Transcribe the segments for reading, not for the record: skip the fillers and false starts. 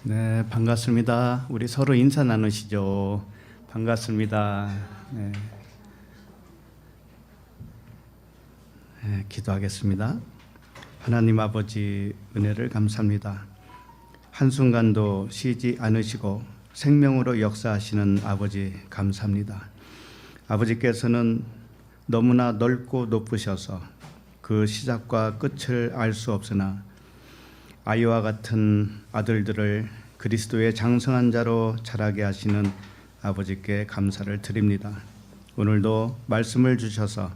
네, 반갑습니다. 우리 서로 인사 나누시죠. 반갑습니다. 네. 네, 기도하겠습니다. 하나님 아버지 은혜를 감사합니다. 한순간도 쉬지 않으시고 생명으로 역사하시는 아버지 감사합니다. 아버지께서는 너무나 넓고 높으셔서 그 시작과 끝을 알 수 없으나 아이와 같은 아들들을 그리스도의 장성한 자로 자라게 하시는 아버지께 감사를 드립니다. 오늘도 말씀을 주셔서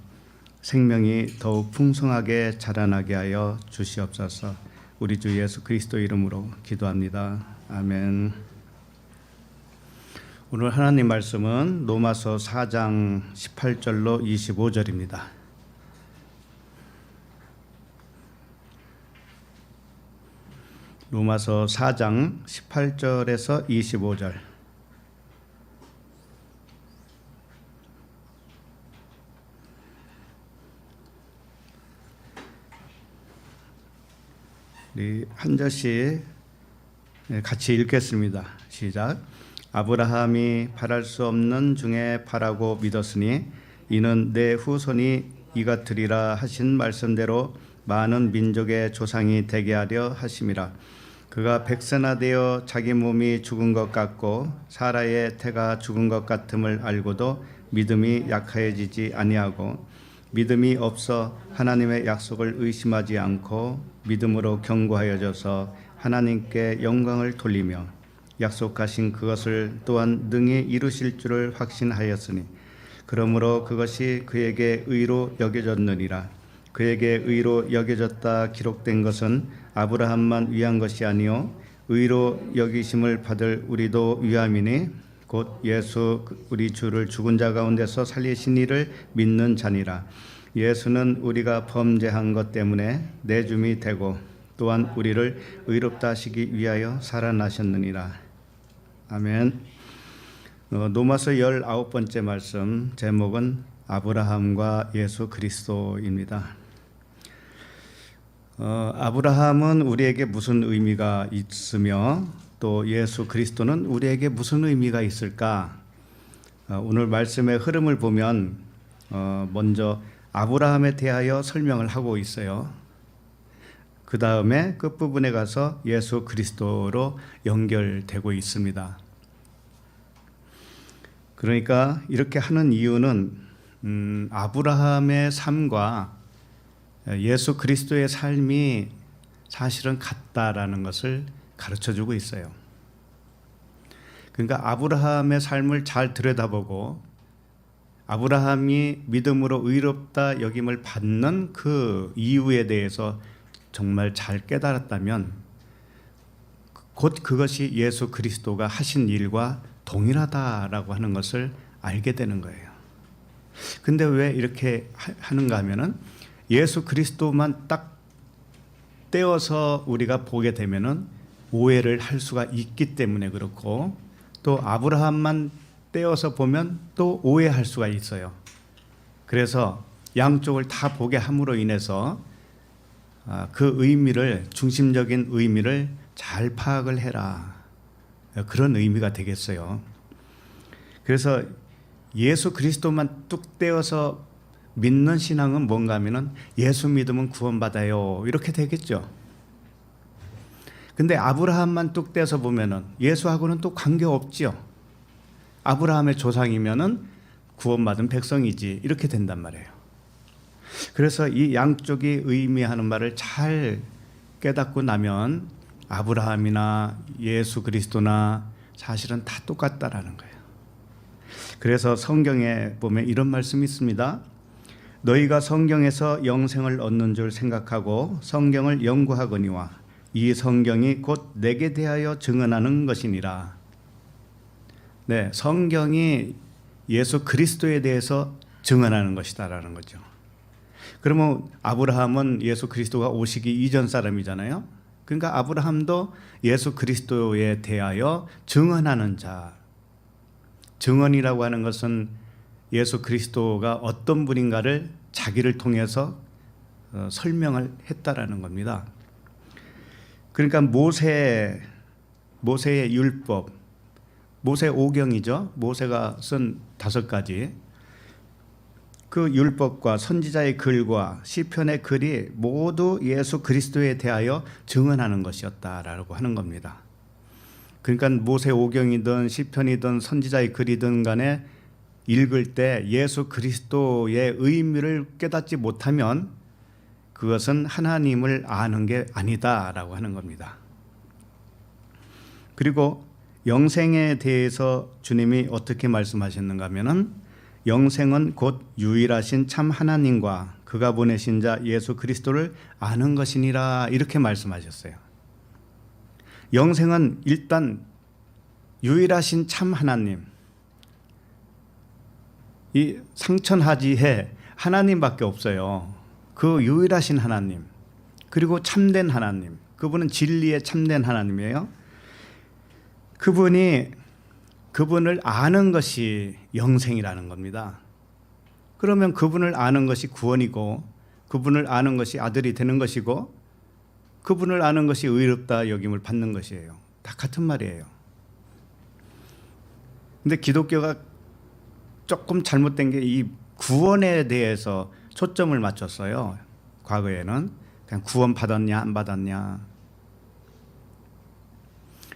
생명이 더욱 풍성하게 자라나게 하여 주시옵소서. 우리 주 예수 그리스도 이름으로 기도합니다. 아멘. 오늘 하나님 말씀은 로마서 4장 18절로 25절입니다. 로마서 4장 18절에서 25절. 우리 한 절씩 같이 읽겠습니다. 시작. 아브라함이 바랄 수 없는 중에 바라고 믿었으니 이는 내 후손이 이같으리라 하신 말씀대로 많은 민족의 조상이 되게 하려 하심이라. 그가 백세나 되어 자기 몸이 죽은 것 같고 사라의 태가 죽은 것 같음을 알고도 믿음이 약해지지 아니하고 믿음이 없어 하나님의 약속을 의심하지 않고 믿음으로 견고하여져서 하나님께 영광을 돌리며 약속하신 그것을 또한 능히 이루실 줄을 확신하였으니 그러므로 그것이 그에게 의로 여겨졌느니라. 그에게 의로 여겨졌다 기록된 것은 아브라함만 위한 것이 아니요 의로 여기심을 받을 우리도 위함이니 곧 예수 우리 주를 죽은 자 가운데서 살리신 이를 믿는 자니라. 예수는 우리가 범죄한 것 때문에 내줌이 되고 또한 우리를 의롭다 하시기 위하여 살아나셨느니라. 아멘. 로마서 19번째 말씀 제목은 아브라함과 예수 그리스도입니다. 아브라함은 우리에게 무슨 의미가 있으며 또 예수 그리스도는 우리에게 무슨 의미가 있을까? 오늘 말씀의 흐름을 보면 먼저 아브라함에 대하여 설명을 하고 있어요. 그 다음에 끝부분에 가서 예수 그리스도로 연결되고 있습니다. 그러니까 이렇게 하는 이유는 아브라함의 삶과 예수 그리스도의 삶이 사실은 같다라는 것을 가르쳐주고 있어요. 그러니까 아브라함의 삶을 잘 들여다보고 아브라함이 믿음으로 의롭다 여김을 받는 그 이유에 대해서 정말 잘 깨달았다면 곧 그것이 예수 그리스도가 하신 일과 동일하다라고 하는 것을 알게 되는 거예요. 근데 왜 이렇게 하는가 하면은 예수 그리스도만 딱 떼어서 우리가 보게 되면은 오해를 할 수가 있기 때문에 그렇고 또 아브라함만 떼어서 보면 또 오해할 수가 있어요. 그래서 양쪽을 다 보게 함으로 인해서 그 의미를 중심적인 의미를 잘 파악을 해라. 그런 의미가 되겠어요. 그래서 예수 그리스도만 뚝 떼어서 믿는 신앙은 뭔가 하면은 예수 믿으면 구원받아요. 이렇게 되겠죠. 근데 아브라함만 뚝 떼서 보면은 예수하고는 또 관계없죠. 아브라함의 조상이면은 구원받은 백성이지. 이렇게 된단 말이에요. 그래서 이 양쪽이 의미하는 말을 잘 깨닫고 나면 아브라함이나 예수 그리스도나 사실은 다 똑같다라는 거예요. 그래서 성경에 보면 이런 말씀이 있습니다. 너희가 성경에서 영생을 얻는 줄 생각하고 성경을 연구하거니와 이 성경이 곧 내게 대하여 증언하는 것이니라. 네, 성경이 예수 그리스도에 대해서 증언하는 것이다라는 거죠. 그러면 아브라함은 예수 그리스도가 오시기 이전 사람이잖아요. 그러니까 아브라함도 예수 그리스도에 대하여 증언하는 자. 증언이라고 하는 것은 예수 그리스도가 어떤 분인가를 자기를 통해서 설명을 했다라는 겁니다. 그러니까 모세 모세의 율법, 모세 오경이죠. 모세가 쓴 5가지 그 율법과 선지자의 글과 시편의 글이 모두 예수 그리스도에 대하여 증언하는 것이었다라고 하는 겁니다. 그러니까 모세 오경이든 시편이든 선지자의 글이든 간에 읽을 때 예수 그리스도의 의미를 깨닫지 못하면 그것은 하나님을 아는 게 아니다라고 하는 겁니다. 그리고 영생에 대해서 주님이 어떻게 말씀하셨는가 하면은 영생은 곧 유일하신 참 하나님과 그가 보내신 자 예수 그리스도를 아는 것이니라 이렇게 말씀하셨어요. 영생은 일단 유일하신 참 하나님, 이 상천하지에 하나님밖에 없어요. 그 유일하신 하나님, 그리고 참된 하나님, 그분은 진리의 참된 하나님이에요. 그분을 아는 것이 영생이라는 겁니다. 그러면 그분을 아는 것이 구원이고, 그분을 아는 것이 아들이 되는 것이고, 그분을 아는 것이 의롭다 여김을 받는 것이에요. 다 같은 말이에요. 근데 기독교가 조금 잘못된 게 이 구원에 대해서 초점을 맞췄어요. 과거에는 그냥 구원 받았냐 안 받았냐.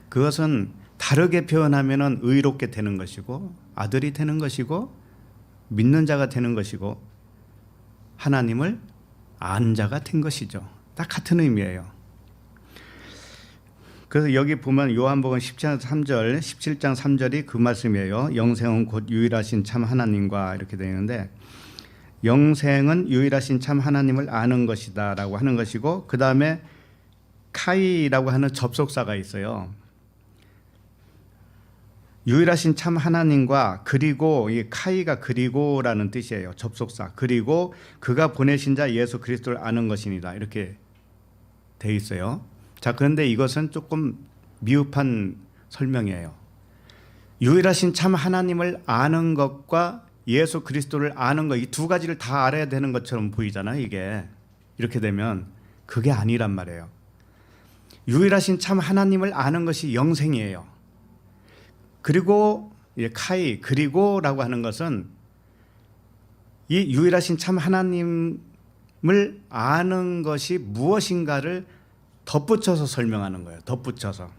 그것은 다르게 표현하면 의롭게 되는 것이고 아들이 되는 것이고 믿는 자가 되는 것이고 하나님을 아는 자가 된 것이죠. 다 같은 의미예요. 그래서 여기 보면 요한복음 17장 3절이 그 말씀이에요. 영생은 곧 유일하신 참 하나님과 이렇게 되어 있는데, 영생은 유일하신 참 하나님을 아는 것이다 라고 하는 것이고, 그 다음에 카이라고 하는 접속사가 있어요. 유일하신 참 하나님과 그리고 이 카이가 그리고라는 뜻이에요. 접속사. 그리고 그가 보내신 자 예수 그리스도를 아는 것이니다 이렇게 돼 있어요. 자, 그런데 이것은 조금 미흡한 설명이에요. 유일하신 참 하나님을 아는 것과 예수 그리스도를 아는 것, 이 두 가지를 다 알아야 되는 것처럼 보이잖아요. 이게 이렇게 되면 그게 아니란 말이에요. 유일하신 참 하나님을 아는 것이 영생이에요. 그리고 카이 그리고라고 하는 것은 이 유일하신 참 하나님을 아는 것이 무엇인가를 덧붙여서 설명하는 거예요. 덧붙여서.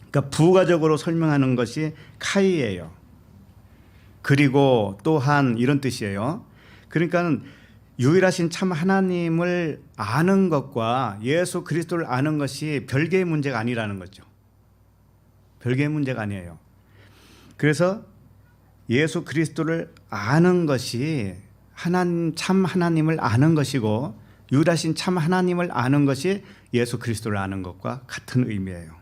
그러니까 부가적으로 설명하는 것이 카이예요. 그리고 또한 이런 뜻이에요. 그러니까 유일하신 참 하나님을 아는 것과 예수 그리스도를 아는 것이 별개의 문제가 아니라는 거죠. 별개의 문제가 아니에요. 그래서 예수 그리스도를 아는 것이 참 하나님을 아는 것이고 유일하신 참 하나님을 아는 것이 예수 그리스도를 아는 것과 같은 의미예요.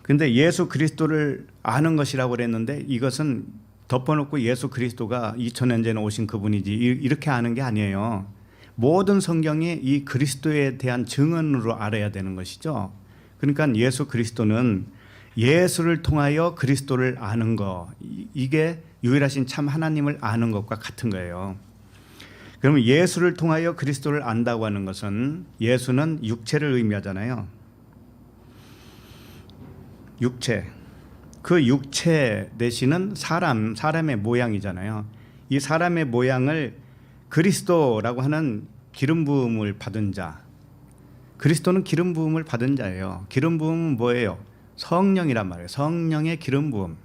그런데 예수 그리스도를 아는 것이라고 그랬는데 이것은 덮어놓고 예수 그리스도가 2000년 전에 오신 그분이지 이렇게 아는 게 아니에요. 모든 성경이 이 그리스도에 대한 증언으로 알아야 되는 것이죠. 그러니까 예수 그리스도는 예수를 통하여 그리스도를 아는 것, 이게 유일하신 참 하나님을 아는 것과 같은 거예요. 그러면 예수를 통하여 그리스도를 안다고 하는 것은 예수는 육체를 의미하잖아요. 육체. 그 육체 대신은 사람의 모양이잖아요. 이 사람의 모양을 그리스도라고 하는 기름 부음을 받은 자. 그리스도는 기름 부음을 받은 자예요. 기름 부음은 뭐예요? 성령이란 말이에요. 성령의 기름 부음.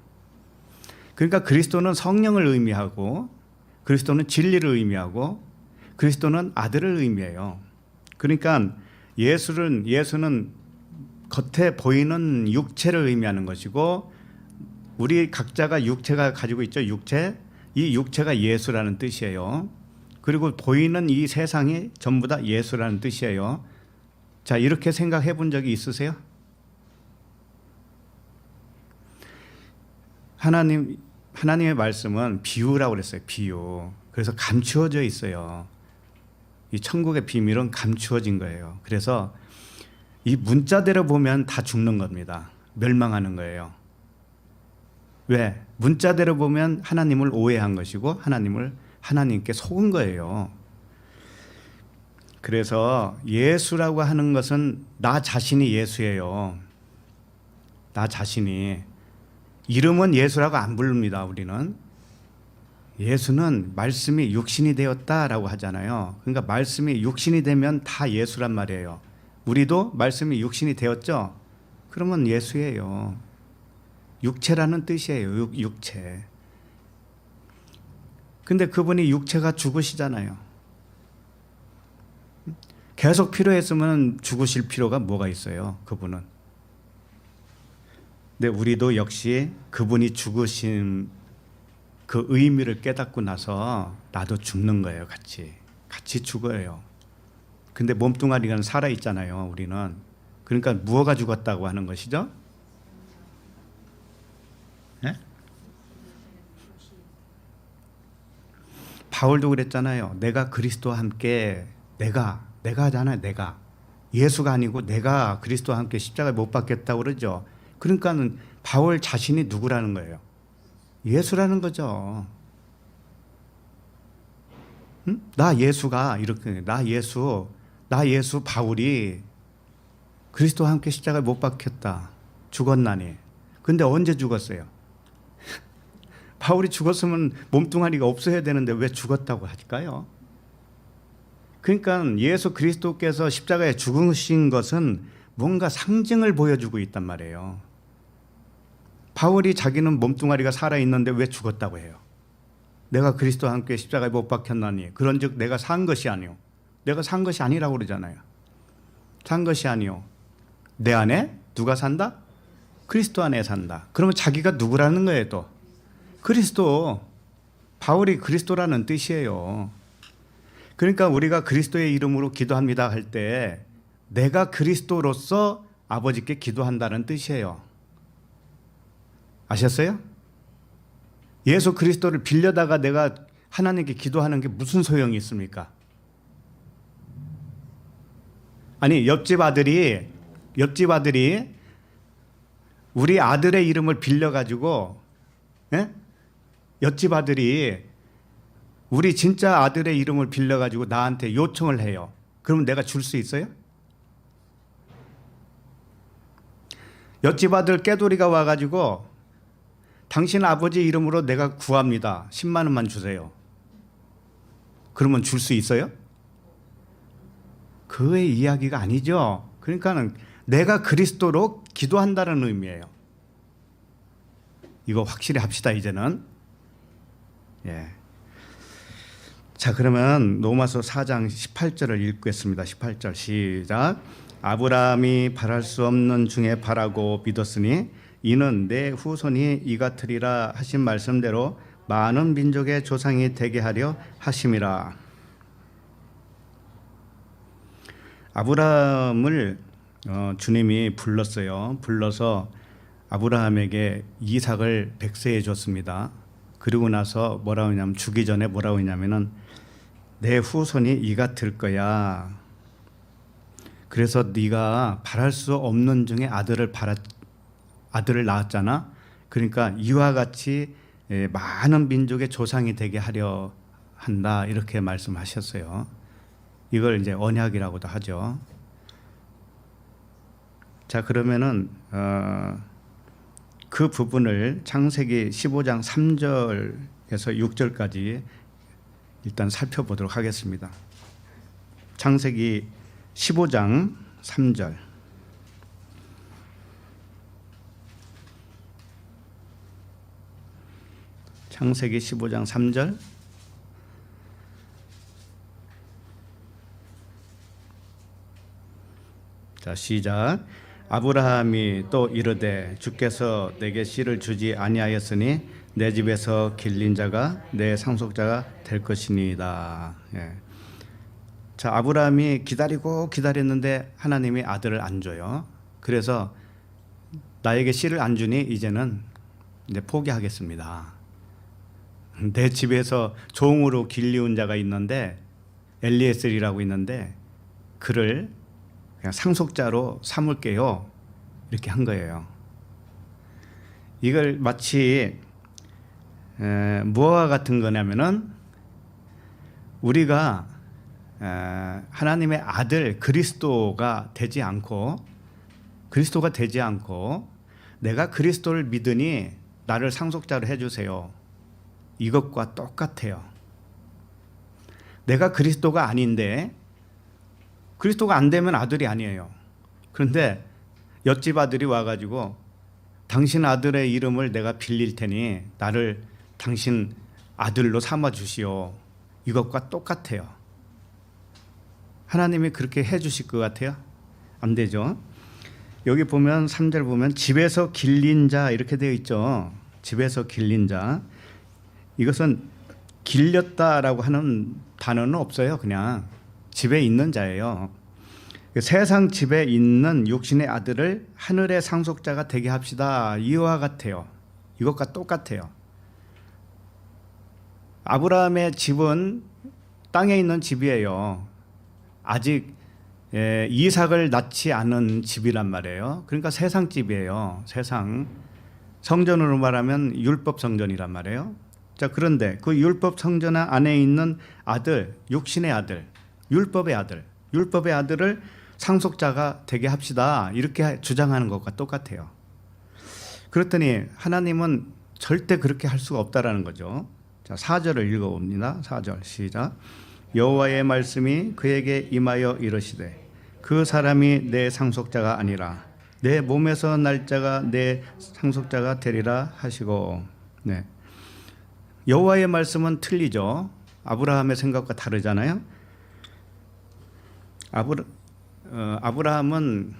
그러니까 그리스도는 성령을 의미하고 그리스도는 진리를 의미하고 그리스도는 아들을 의미해요. 그러니까 예수는 겉에 보이는 육체를 의미하는 것이고 우리 각자가 육체가 가지고 있죠. 육체. 이 육체가 예수라는 뜻이에요. 그리고 보이는 이 세상이 전부 다 예수라는 뜻이에요. 자, 이렇게 생각해 본 적이 있으세요? 하나님의 말씀은 비유라고 그랬어요. 비유. 그래서 감추어져 있어요. 이 천국의 비밀은 감추어진 거예요. 그래서 이 문자대로 보면 다 죽는 겁니다. 멸망하는 거예요. 왜? 문자대로 보면 하나님을 오해한 것이고 하나님께 속은 거예요. 그래서 예수라고 하는 것은 나 자신이 예수예요. 나 자신이. 이름은 예수라고 안 부릅니다. 우리는. 예수는 말씀이 육신이 되었다라고 하잖아요. 그러니까 말씀이 육신이 되면 다 예수란 말이에요. 우리도 말씀이 육신이 되었죠? 그러면 예수예요. 육체라는 뜻이에요. 육체. 근데 그분이 육체가 죽으시잖아요. 계속 필요했으면 죽으실 필요가 뭐가 있어요, 그분은. 근데 우리도 역시 그분이 죽으신 그 의미를 깨닫고 나서 나도 죽는 거예요, 같이 죽어요. 근데 몸뚱아리가 살아있잖아요, 우리는. 그러니까 무엇가 죽었다고 하는 것이죠? 네? 바울도 그랬잖아요. 내가 그리스도와 함께 내가 하잖아요. 내가 예수가 아니고 내가 그리스도와 함께 십자가에 못 박혔다고 그러죠. 그러니까는 바울 자신이 누구라는 거예요? 예수라는 거죠. 응? 나 예수가 이렇게 나 예수 바울이 그리스도와 함께 십자가에 못 박혔다. 죽었나니. 근데 언제 죽었어요? 바울이 죽었으면 몸뚱아리가 없어야 되는데 왜 죽었다고 할까요? 그러니까 예수 그리스도께서 십자가에 죽으신 것은 뭔가 상징을 보여주고 있단 말이에요. 바울이 자기는 몸뚱아리가 살아있는데 왜 죽었다고 해요? 내가 그리스도와 함께 십자가에 못 박혔나니 그런즉 내가 산 것이 아니오. 내가 산 것이 아니라고 그러잖아요. 산 것이 아니오. 내 안에 누가 산다? 그리스도 안에 산다. 그러면 자기가 누구라는 거예요 또? 그리스도. 바울이 그리스도라는 뜻이에요. 그러니까 우리가 그리스도의 이름으로 기도합니다 할 때 내가 그리스도로서 아버지께 기도한다는 뜻이에요. 아셨어요? 예수 그리스도를 빌려다가 내가 하나님께 기도하는 게 무슨 소용이 있습니까? 아니 옆집 아들이 우리 아들의 이름을 빌려가지고 옆집 아들이 우리 진짜 아들의 이름을 빌려가지고 나한테 요청을 해요. 그러면 내가 줄 수 있어요? 옆집 아들 깨돌이가 와가지고 당신 아버지 이름으로 내가 구합니다. 10만 원만 주세요. 그러면 줄 수 있어요? 그의 이야기가 아니죠. 그러니까는 내가 그리스도로 기도한다는 의미예요. 이거 확실히 합시다 이제는. 예. 자, 그러면 로마서 4장 18절을 읽겠습니다. 18절 시작. 아브라함이 바랄 수 없는 중에 바라고 믿었으니 이는 내 후손이 이 같으리라 하신 말씀대로 많은 민족의 조상이 되게 하려 하심이라. 아브라함을 주님이 불렀어요. 불러서 아브라함에게 이삭을 백세해 줬습니다. 그리고 나서 뭐라고 하냐면 주기 전에 뭐라고 했냐면은 내 후손이 이 같을 거야. 그래서 네가 바랄 수 없는 중에 아들을 낳았잖아. 그러니까 이와 같이 많은 민족의 조상이 되게 하려 한다. 이렇게 말씀하셨어요. 이걸 이제 언약이라고도 하죠. 자, 그러면은 그 부분을 창세기 15장 3절에서 6절까지 일단 살펴보도록 하겠습니다. 창세기 15장 3절. 창세기 15장 3절. 자, 시작. 아브라함이 또 이르되 주께서 내게 씨를 주지 아니하였으니 내 집에서 길린 자가 내 상속자가 될 것이니이다. 예. 자, 아브라함이 기다렸는데 하나님이 아들을 안 줘요. 그래서 나에게 씨를 안 주니 이제는 이제 포기하겠습니다. 내 집에서 종으로 길리운 자가 있는데 엘리에셀이라고 있는데 그를 그냥 상속자로 삼을게요. 이렇게 한 거예요. 이걸 마치 무엇과 같은 거냐면은 우리가 하나님의 아들 그리스도가 되지 않고 내가 그리스도를 믿으니 나를 상속자로 해주세요. 이것과 똑같아요. 내가 그리스도가 아닌데 그리스도가 안 되면 아들이 아니에요. 그런데 옆집 아들이 와가지고 당신 아들의 이름을 내가 빌릴 테니 나를 당신 아들로 삼아 주시오. 이것과 똑같아요. 하나님이 그렇게 해 주실 것 같아요? 안 되죠. 여기 보면 3절 보면 집에서 길린 자 이렇게 되어 있죠. 집에서 길린 자. 이것은 길렸다라고 하는 단어는 없어요. 그냥 집에 있는 자예요. 세상 집에 있는 육신의 아들을 하늘의 상속자가 되게 합시다. 이와 같아요. 이것과 똑같아요. 아브라함의 집은 땅에 있는 집이에요. 아직 이삭을 낳지 않은 집이란 말이에요. 그러니까 세상 집이에요. 세상. 성전으로 말하면 율법 성전이란 말이에요. 자, 그런데 그 율법 성전 안에 있는 아들, 육신의 아들, 율법의 아들을 상속자가 되게 합시다. 이렇게 주장하는 것과 똑같아요. 그랬더니 하나님은 절대 그렇게 할 수가 없다라는 거죠. 자, 4절을 읽어봅니다. 4절 시작. 여호와의 말씀이 그에게 임하여 이르시되 그 사람이 내 상속자가 아니라 내 몸에서 날 자가 내 상속자가 되리라 하시고. 네. 여호와의 말씀은 틀리죠. 아브라함의 생각과 다르잖아요. 아브라함은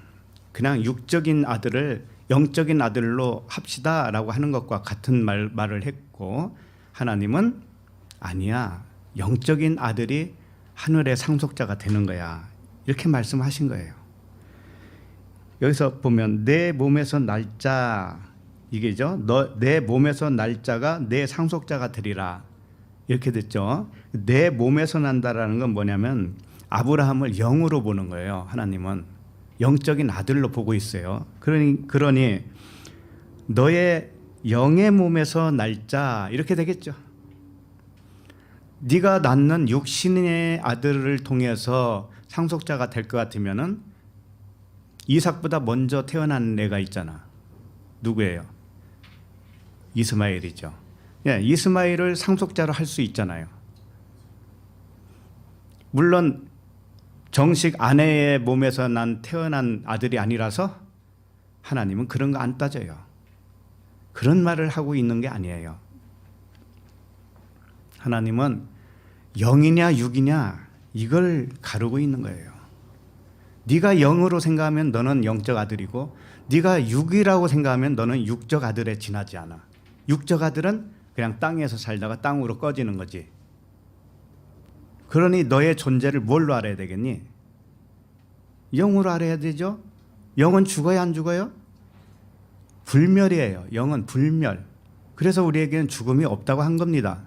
그냥 육적인 아들을 영적인 아들로 합시다라고 하는 것과 같은 말을 했고, 하나님은 아니야, 영적인 아들이 하늘의 상속자가 되는 거야, 이렇게 말씀하신 거예요. 여기서 보면 내 몸에서 날짜, 이게죠. 내 몸에서 날짜가 내 상속자가 되리라, 이렇게 됐죠. 내 몸에서 난다라는 건 뭐냐면 아브라함을 영으로 보는 거예요. 하나님은 영적인 아들로 보고 있어요. 그러니 너의 영의 몸에서 날짜, 이렇게 되겠죠. 네가 낳는 육신의 아들을 통해서 상속자가 될 것 같으면은 이삭보다 먼저 태어난 애가 있잖아. 누구예요? 이스마엘이죠. 예, 이스마엘을 상속자로 할 수 있잖아요. 물론 정식 아내의 몸에서 태어난 아들이 아니라서 하나님은 그런 거 안 따져요. 그런 말을 하고 있는 게 아니에요. 하나님은 영이냐 육이냐 이걸 가르고 있는 거예요. 네가 영으로 생각하면 너는 영적 아들이고, 네가 육이라고 생각하면 너는 육적 아들에 지나지 않아. 육적 아들은 그냥 땅에서 살다가 땅으로 꺼지는 거지. 그러니 너의 존재를 뭘로 알아야 되겠니? 영으로 알아야 되죠. 영은 죽어야 안 죽어요? 불멸이에요. 영은 불멸. 그래서 우리에게는 죽음이 없다고 한 겁니다.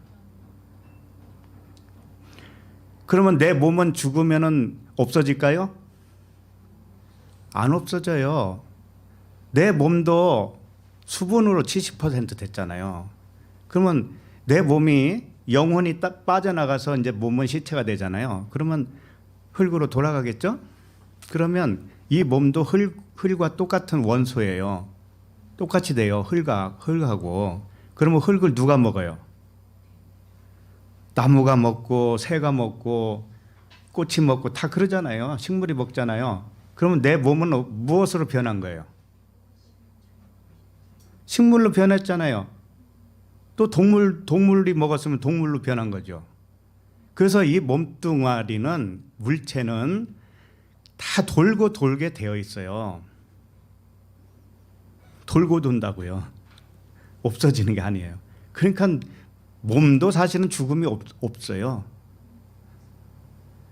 그러면 내 몸은 죽으면 없어질까요? 안 없어져요. 내 몸도 수분으로 70% 됐잖아요. 그러면 내 몸이 영혼이 딱 빠져나가서 이제 몸은 시체가 되잖아요. 그러면 흙으로 돌아가겠죠? 그러면 이 몸도 흙과 똑같은 원소예요. 똑같이 돼요. 흙하고. 그러면 흙을 누가 먹어요? 나무가 먹고 새가 먹고 꽃이 먹고 다 그러잖아요. 식물이 먹잖아요. 그러면 내 몸은 무엇으로 변한 거예요? 식물로 변했잖아요. 또 동물이 먹었으면 동물로 변한 거죠. 그래서 이 몸뚱아리는, 물체는 다 돌고 돌게 되어 있어요. 돌고 돈다고요. 없어지는 게 아니에요. 그러니까 몸도 사실은 죽음이 없어요.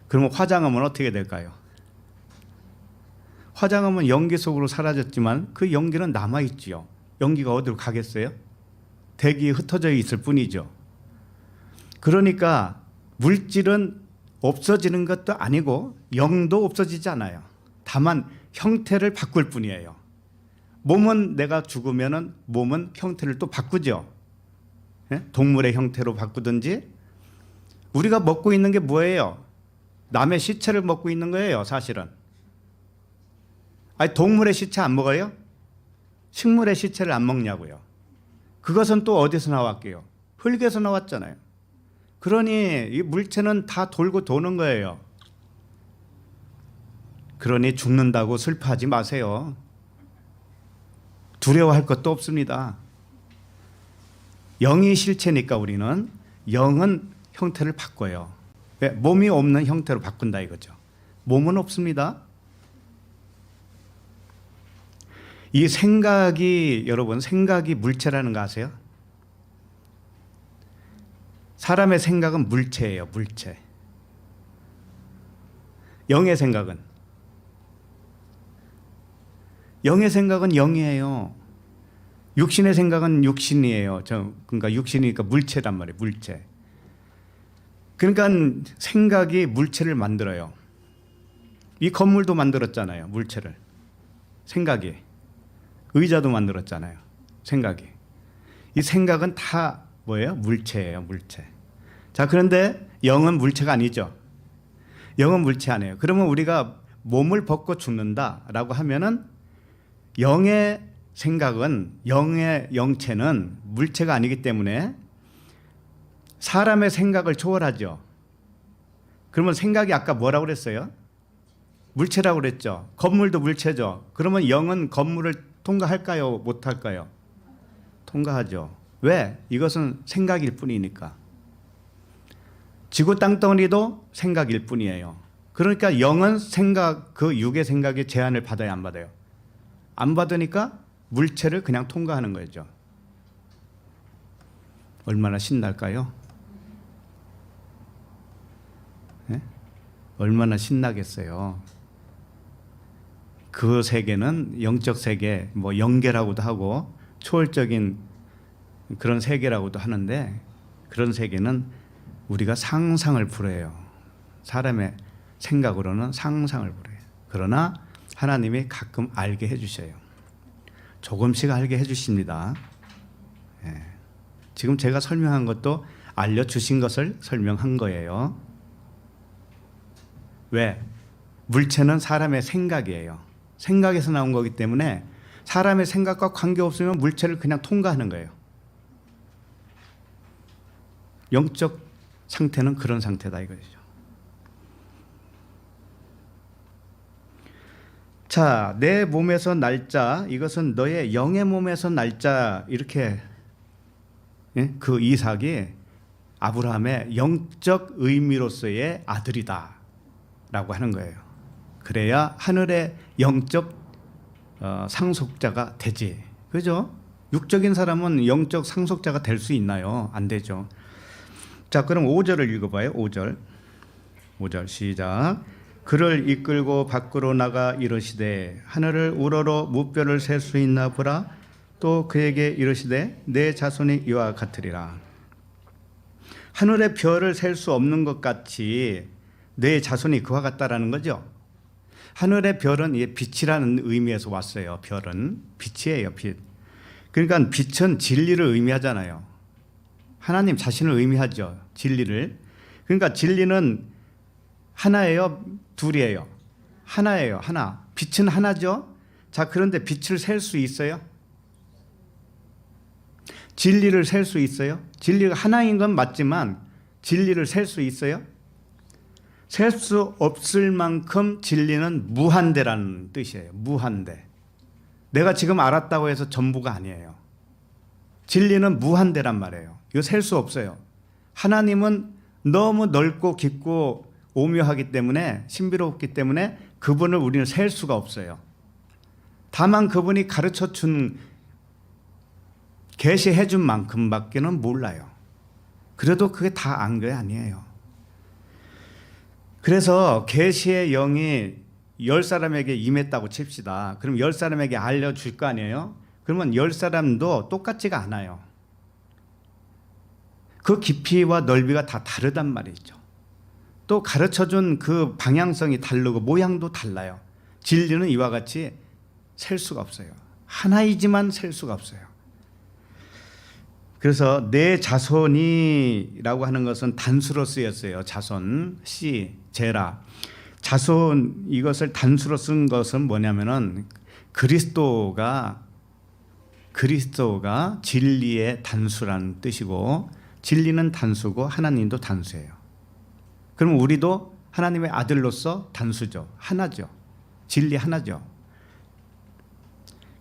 그러면 화장하면 어떻게 될까요? 화장하면 연기 속으로 사라졌지만 그 연기는 남아있지요. 연기가 어디로 가겠어요? 대기에 흩어져 있을 뿐이죠. 그러니까 물질은 없어지는 것도 아니고 영도 없어지지 않아요. 다만 형태를 바꿀 뿐이에요. 몸은 내가 죽으면은 몸은 형태를 또 바꾸죠. 예? 동물의 형태로 바꾸든지. 우리가 먹고 있는 게 뭐예요? 남의 시체를 먹고 있는 거예요, 사실은. 아니, 동물의 시체 안 먹어요? 식물의 시체를 안 먹냐고요. 그것은 또 어디서 나왔게요? 흙에서 나왔잖아요. 그러니 이 물체는 다 돌고 도는 거예요. 그러니 죽는다고 슬퍼하지 마세요. 두려워할 것도 없습니다. 영이 실체니까 우리는 영은 형태를 바꿔요. 왜? 몸이 없는 형태로 바꾼다 이거죠. 몸은 없습니다. 이 생각이, 여러분, 생각이 물체라는 거 아세요? 사람의 생각은 물체예요, 물체. 영의 생각은 영이에요. 육신의 생각은 육신이에요. 그러니까 육신이니까 물체란 말이에요, 물체. 그러니까 생각이 물체를 만들어요. 이 건물도 만들었잖아요, 물체를. 생각이. 의자도 만들었잖아요, 생각이. 이 생각은 다 뭐예요? 물체예요, 물체. 자, 그런데 영은 물체가 아니죠. 영은 물체 아니에요. 그러면 우리가 몸을 벗고 죽는다라고 하면은 영의 생각은, 영의 영체는 물체가 아니기 때문에 사람의 생각을 초월하죠. 그러면 생각이 아까 뭐라고 그랬어요? 물체라고 그랬죠. 건물도 물체죠. 그러면 영은 건물을 통과할까요? 못할까요? 통과하죠. 왜? 이것은 생각일 뿐이니까. 지구 땅덩어리도 생각일 뿐이에요. 그러니까 영은 생각, 그 육의 생각에 제한을 받아야 안 받아요? 안 받으니까 물체를 그냥 통과하는 거죠. 얼마나 신날까요? 네? 얼마나 신나겠어요. 그 세계는 영적 세계, 뭐 영계라고도 하고 초월적인 그런 세계라고도 하는데, 그런 세계는 우리가 상상을 불허해요. 사람의 생각으로는 상상을 불허해요. 그러나 하나님이 가끔 알게 해주셔요. 조금씩 알게 해주십니다. 예. 지금 제가 설명한 것도 알려주신 것을 설명한 거예요. 왜? 물체는 사람의 생각이에요. 생각에서 나온 거기 때문에 사람의 생각과 관계없으면 물체를 그냥 통과하는 거예요. 영적 상태는 그런 상태다 이거죠. 자, 내 몸에서 날자, 이것은 너의 영의 몸에서 날자, 이렇게, 예? 그 이삭이 아브라함의 영적 의미로서의 아들이다 라고 하는 거예요. 그래야 하늘의 영적 상속자가 되지. 그죠? 육적인 사람은 영적 상속자가 될 수 있나요? 안 되죠. 자, 그럼 5절을 읽어봐요. 5절 시작. 그를 이끌고 밖으로 나가 이르시되 하늘을 우러러 무뼈를 셀 수 있나 보라. 또 그에게 이르시되 내 자손이 이와 같으리라. 하늘의 별을 셀 수 없는 것 같이 내 자손이 그와 같다라는 거죠. 하늘의 별은 빛이라는 의미에서 왔어요. 별은 빛이에요, 빛. 그러니까 빛은 진리를 의미하잖아요. 하나님 자신을 의미하죠, 진리를. 그러니까 진리는 하나예요, 둘이에요? 하나예요, 하나. 빛은 하나죠. 자, 그런데 빛을 셀 수 있어요? 진리를 셀 수 있어요? 진리가 하나인 건 맞지만 진리를 셀 수 있어요? 셀 수 없을 만큼 진리는 무한대라는 뜻이에요. 무한대. 내가 지금 알았다고 해서 전부가 아니에요. 진리는 무한대란 말이에요. 이거 셀 수 없어요. 하나님은 너무 넓고 깊고 오묘하기 때문에, 신비롭기 때문에 그분을 우리는 셀 수가 없어요. 다만 그분이 가르쳐 준, 계시해 준 만큼밖에는 몰라요. 그래도 그게 다 안 게 아니에요. 그래서 계시의 영이 10사람에게 임했다고 칩시다. 그럼 10사람에게 알려줄 거 아니에요? 그러면 10사람도 똑같지가 않아요. 그 깊이와 넓이가 다 다르단 말이죠. 또 가르쳐준 그 방향성이 다르고 모양도 달라요. 진리는 이와 같이 셀 수가 없어요. 하나이지만 셀 수가 없어요. 그래서 내 자손이라고 하는 것은 단수로 쓰였어요. 자손, 씨, 제라. 자손 이것을 단수로 쓴 것은 뭐냐면은 그리스도가 진리의 단수라는 뜻이고, 진리는 단수고 하나님도 단수예요. 그럼 우리도 하나님의 아들로서 단수죠. 하나죠. 진리 하나죠.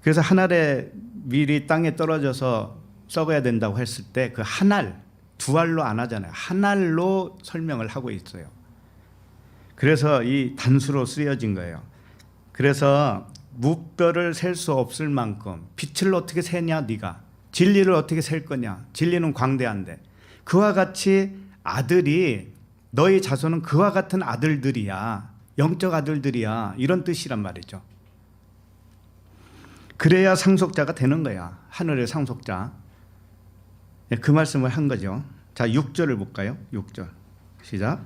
그래서 한 알의 밀이 땅에 떨어져서 썩어야 된다고 했을 때 그 한 알, 두 알로 안 하잖아요. 한 알로 설명을 하고 있어요. 그래서 이 단수로 쓰여진 거예요. 그래서 무뼈를 셀 수 없을 만큼 빛을 어떻게 세냐 네가, 진리를 어떻게 셀 거냐, 진리는 광대한데, 그와 같이 아들이, 너희 자손은 그와 같은 아들들이야, 영적 아들들이야, 이런 뜻이란 말이죠. 그래야 상속자가 되는 거야. 하늘의 상속자. 그 말씀을 한 거죠. 자, 6절을 볼까요? 6절 시작.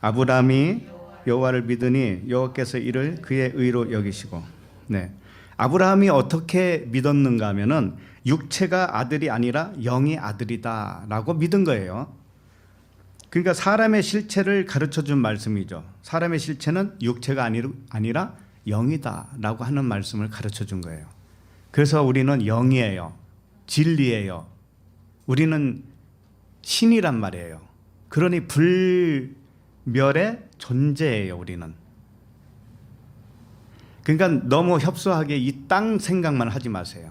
아브라함이 여호와를 믿으니 여호와께서 이를 그의 의로 여기시고. 네, 아브라함이 어떻게 믿었는가 하면은 육체가 아들이 아니라 영이 아들이다라고 믿은 거예요. 그러니까 사람의 실체를 가르쳐준 말씀이죠. 사람의 실체는 육체가 아니라 영이다라고 하는 말씀을 가르쳐준 거예요. 그래서 우리는 영이에요. 진리예요. 우리는 신이란 말이에요. 그러니 불멸의 존재예요, 우리는. 그러니까 너무 협소하게 이 땅 생각만 하지 마세요.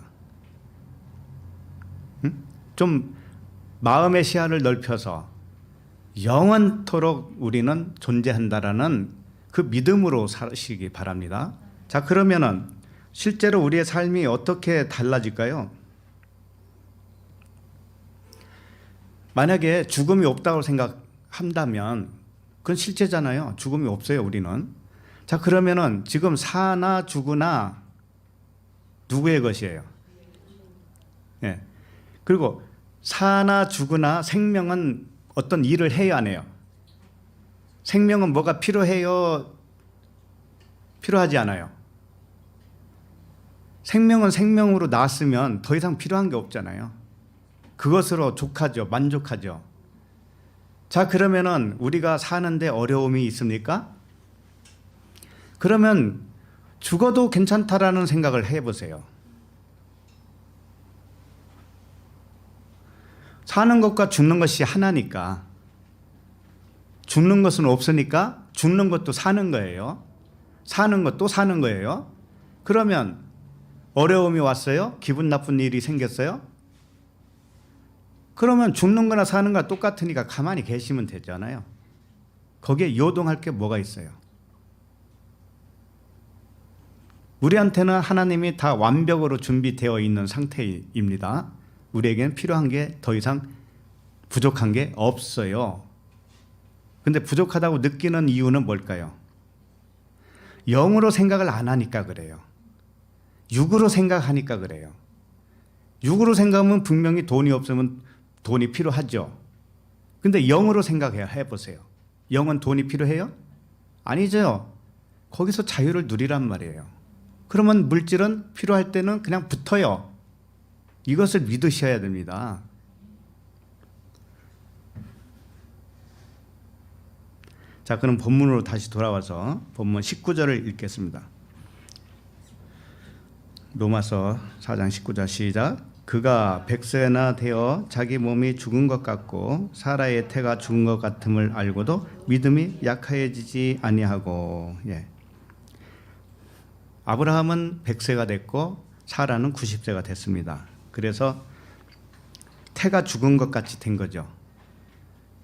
좀 마음의 시야를 넓혀서 영원토록 우리는 존재한다라는 그 믿음으로 사시기 바랍니다. 자, 그러면은 실제로 우리의 삶이 어떻게 달라질까요? 만약에 죽음이 없다고 생각한다면 그건 실제잖아요. 죽음이 없어요, 우리는. 자, 그러면은 지금 사나 죽으나 누구의 것이에요? 네. 그리고 사나 죽으나 생명은 어떤 일을 해야 하네요. 생명은 뭐가 필요해요? 필요하지 않아요. 생명은 생명으로 낳았으면 더 이상 필요한 게 없잖아요. 그것으로 족하죠. 만족하죠. 자, 그러면은 우리가 사는데 어려움이 있습니까? 그러면 죽어도 괜찮다라는 생각을 해보세요. 사는 것과 죽는 것이 하나니까, 죽는 것은 없으니까 죽는 것도 사는 거예요. 사는 것도 사는 거예요. 그러면 어려움이 왔어요? 기분 나쁜 일이 생겼어요? 그러면 죽는 거나 사는 거나 똑같으니까 가만히 계시면 되잖아요. 거기에 요동할 게 뭐가 있어요? 우리한테는 하나님이 다 완벽으로 준비되어 있는 상태입니다. 우리에게는 필요한 게 더 이상 부족한 게 없어요. 근데 부족하다고 느끼는 이유는 뭘까요? 영으로 생각을 안 하니까 그래요. 육으로 생각하니까 그래요. 육으로 생각하면 분명히 돈이 없으면 돈이 필요하죠. 근데 영으로 생각해야 해보세요. 영은 돈이 필요해요? 아니죠. 거기서 자유를 누리란 말이에요. 그러면 물질은 필요할 때는 그냥 붙어요. 이것을 믿으셔야 됩니다. 자, 그럼 본문으로 다시 돌아와서 본문 19절을 읽겠습니다. 로마서 4장 19절 시작. 그가 100세나 되어 자기 몸이 죽은 것 같고 사라의 태가 죽은 것 같음을 알고도 믿음이 약하여지지 아니하고. 예. 아브라함은 100세가 됐고 사라는 90세가 됐습니다. 그래서 태가 죽은 것 같이 된 거죠.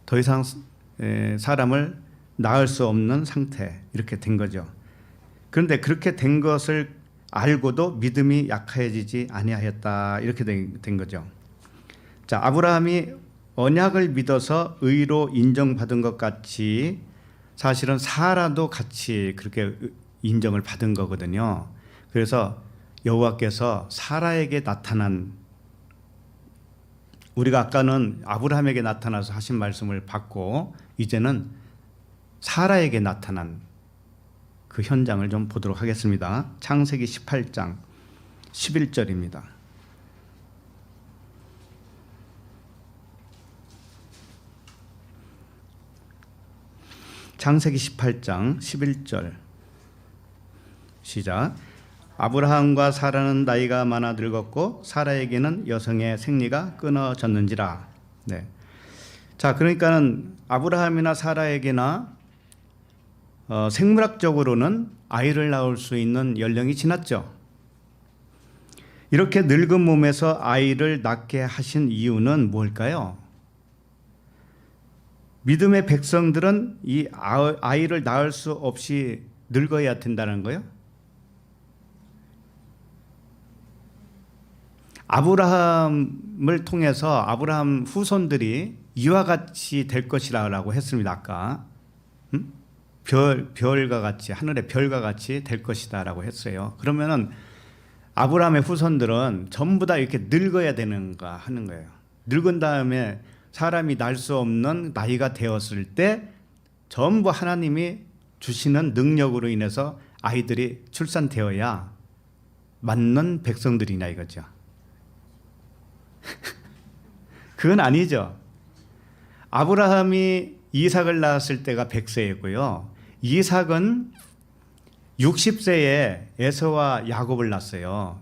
더 이상 사람을 낳을 수 없는 상태, 이렇게 된 거죠. 그런데 그렇게 된 것을 알고도 믿음이 약해지지 아니하였다, 이렇게 된 거죠. 자, 아브라함이 언약을 믿어서 의로 인정받은 것 같이 사실은 사라도 같이 그렇게 인정을 받은 거거든요. 그래서 여호와께서 사라에게 나타난, 우리가 아까는 아브라함에게 나타나서 하신 말씀을 받고 이제는 사라에게 나타난 그 현장을 좀 보도록 하겠습니다. 창세기 18장 11절입니다. 창세기 18장 11절 시작. 아브라함과 사라는 나이가 많아 늙었고 사라에게는 여성의 생리가 끊어졌는지라. 네. 자, 그러니까는 아브라함이나 사라에게나 생물학적으로는 아이를 낳을 수 있는 연령이 지났죠. 이렇게 늙은 몸에서 아이를 낳게 하신 이유는 뭘까요? 믿음의 백성들은 이 아이를 낳을 수 없이 늙어야 된다는 거예요. 아브라함을 통해서 아브라함 후손들이 이와 같이 될 것이라고 했습니다. 아까 별과 같이, 하늘의 별과 같이 될 것이다라고 했어요. 그러면은 아브라함의 후손들은 전부 다 이렇게 늙어야 되는가 하는 거예요. 늙은 다음에 사람이 날 수 없는 나이가 되었을 때 전부 하나님이 주시는 능력으로 인해서 아이들이 출산되어야 맞는 백성들이냐 이거죠. 그건 아니죠. 아브라함이 이삭을 낳았을 때가 100세였고요. 이삭은 60세에 에서와 야곱을 낳았어요.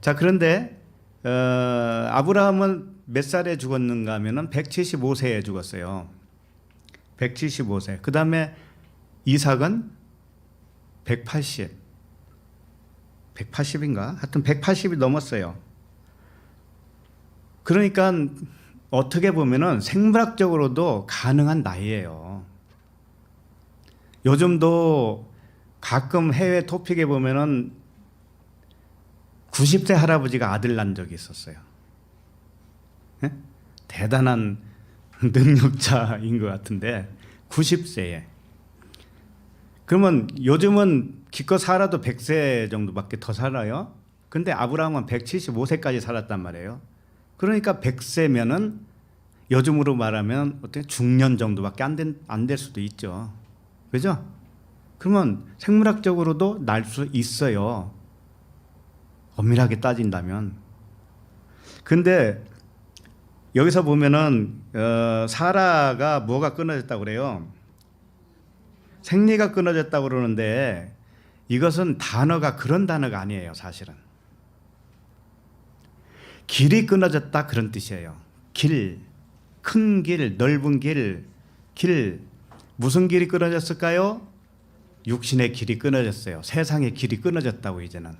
자, 그런데 아브라함은 몇 살에 죽었는가 하면은 175세에 죽었어요. 175세. 그 다음에 이삭은 180인가? 하여튼 180이 넘었어요. 그러니까 어떻게 보면은 생물학적으로도 가능한 나이예요. 요즘도 가끔 해외 토픽에 보면은 90세 할아버지가 아들 낳은 적이 있었어요. 네? 대단한 능력자인 것 같은데 90세에. 그러면 요즘은 기껏 살아도 100세 정도밖에 더 살아요. 근데 아브라함은 175세까지 살았단 말이에요. 그러니까 100세면은 요즘으로 말하면 어떻게 중년 정도밖에 안 될 수도 있죠. 그죠? 그러면 생물학적으로도 날 수 있어요. 엄밀하게 따진다면. 근데 여기서 보면은 사라가 뭐가 끊어졌다고 그래요? 생리가 끊어졌다고 그러는데 이것은 단어가 그런 단어가 아니에요. 사실은. 길이 끊어졌다 그런 뜻이에요. 길, 큰 길, 넓은 길, 무슨 길이 끊어졌을까요? 육신의 길이 끊어졌어요. 세상의 길이 끊어졌다고 이제는.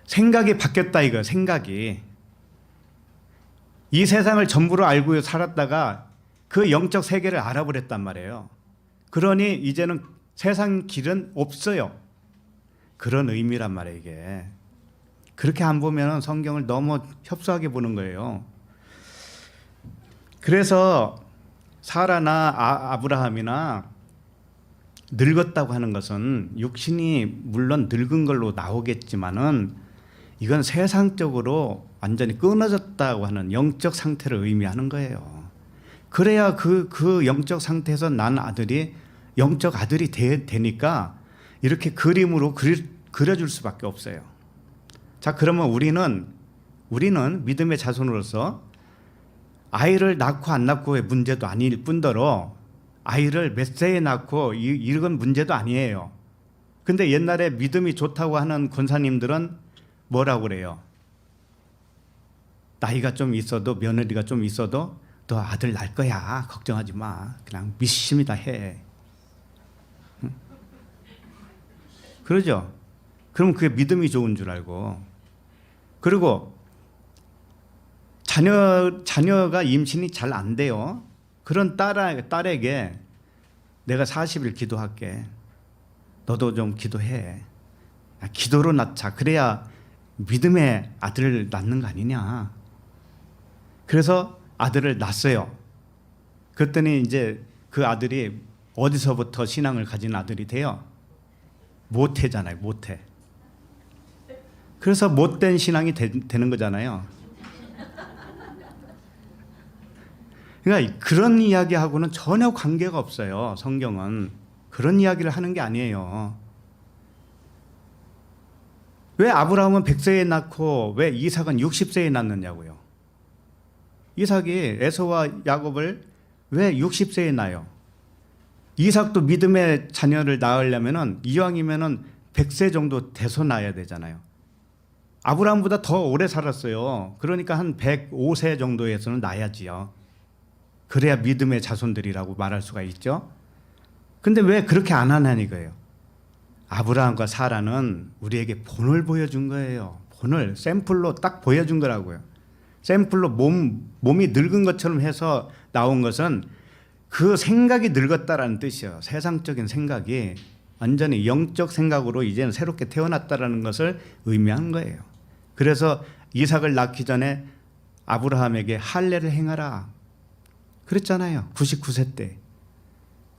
생각이 바뀌었다 이거. 생각이. 이 세상을 전부로 알고 살았다가 그 영적 세계를 알아버렸단 말이에요. 그러니 이제는 세상 길은 없어요. 그런 의미란 말이에요 이게. 그렇게 안 보면 성경을 너무 협소하게 보는 거예요. 그래서 사라나 아브라함이나 늙었다고 하는 것은 육신이 물론 늙은 걸로 나오겠지만은 이건 세상적으로 완전히 끊어졌다고 하는 영적 상태를 의미하는 거예요. 그래야 그 영적 상태에서 난 아들이 영적 아들이 되니까 이렇게 그림으로 그려줄 수밖에 없어요. 자, 그러면 우리는 믿음의 자손으로서 아이를 낳고 안 낳고의 문제도 아닐 뿐더러 아이를 몇 세에 낳고 이건 문제도 아니에요. 근데 옛날에 믿음이 좋다고 하는 권사님들은 뭐라고 그래요? 나이가 좀 있어도 며느리가 좀 있어도 너 아들 낳을 거야. 걱정하지 마. 그냥 믿습니다 해. 그러죠? 그럼 그게 믿음이 좋은 줄 알고. 그리고 자녀가 임신이 잘 안 돼요. 그런 딸에게 내가 40일 기도할게. 너도 좀 기도해. 기도로 낳자. 그래야 믿음의 아들을 낳는 거 아니냐. 그래서 아들을 낳았어요. 그랬더니 이제 그 아들이 어디서부터 신앙을 가진 아들이 돼요? 모태잖아요. 모태. 그래서 못된 신앙이 되는 거잖아요. 그러니까 그런 이야기하고는 전혀 관계가 없어요. 성경은 그런 이야기를 하는 게 아니에요. 왜 아브라함은 100세에 낳고 왜 이삭은 60세에 낳느냐고요. 이삭이 에서와 야곱을 왜 60세에 낳아요? 이삭도 믿음의 자녀를 낳으려면은 이왕이면은 100세 정도 돼서 낳아야 되잖아요. 아브라함보다 더 오래 살았어요. 그러니까 한 105세 정도에서는 낳아야지요. 그래야 믿음의 자손들이라고 말할 수가 있죠. 근데 왜 그렇게 안 하냐는 이거예요. 아브라함과 사라는 우리에게 본을 보여준 거예요. 본을 샘플로 딱 보여준 거라고요. 샘플로 몸이 늙은 것처럼 해서 나온 것은 그 생각이 늙었다라는 뜻이에요. 세상적인 생각이 완전히 영적 생각으로 이제는 새롭게 태어났다라는 것을 의미한 거예요. 그래서 이삭을 낳기 전에 아브라함에게 할례를 행하라 그랬잖아요. 99세 때.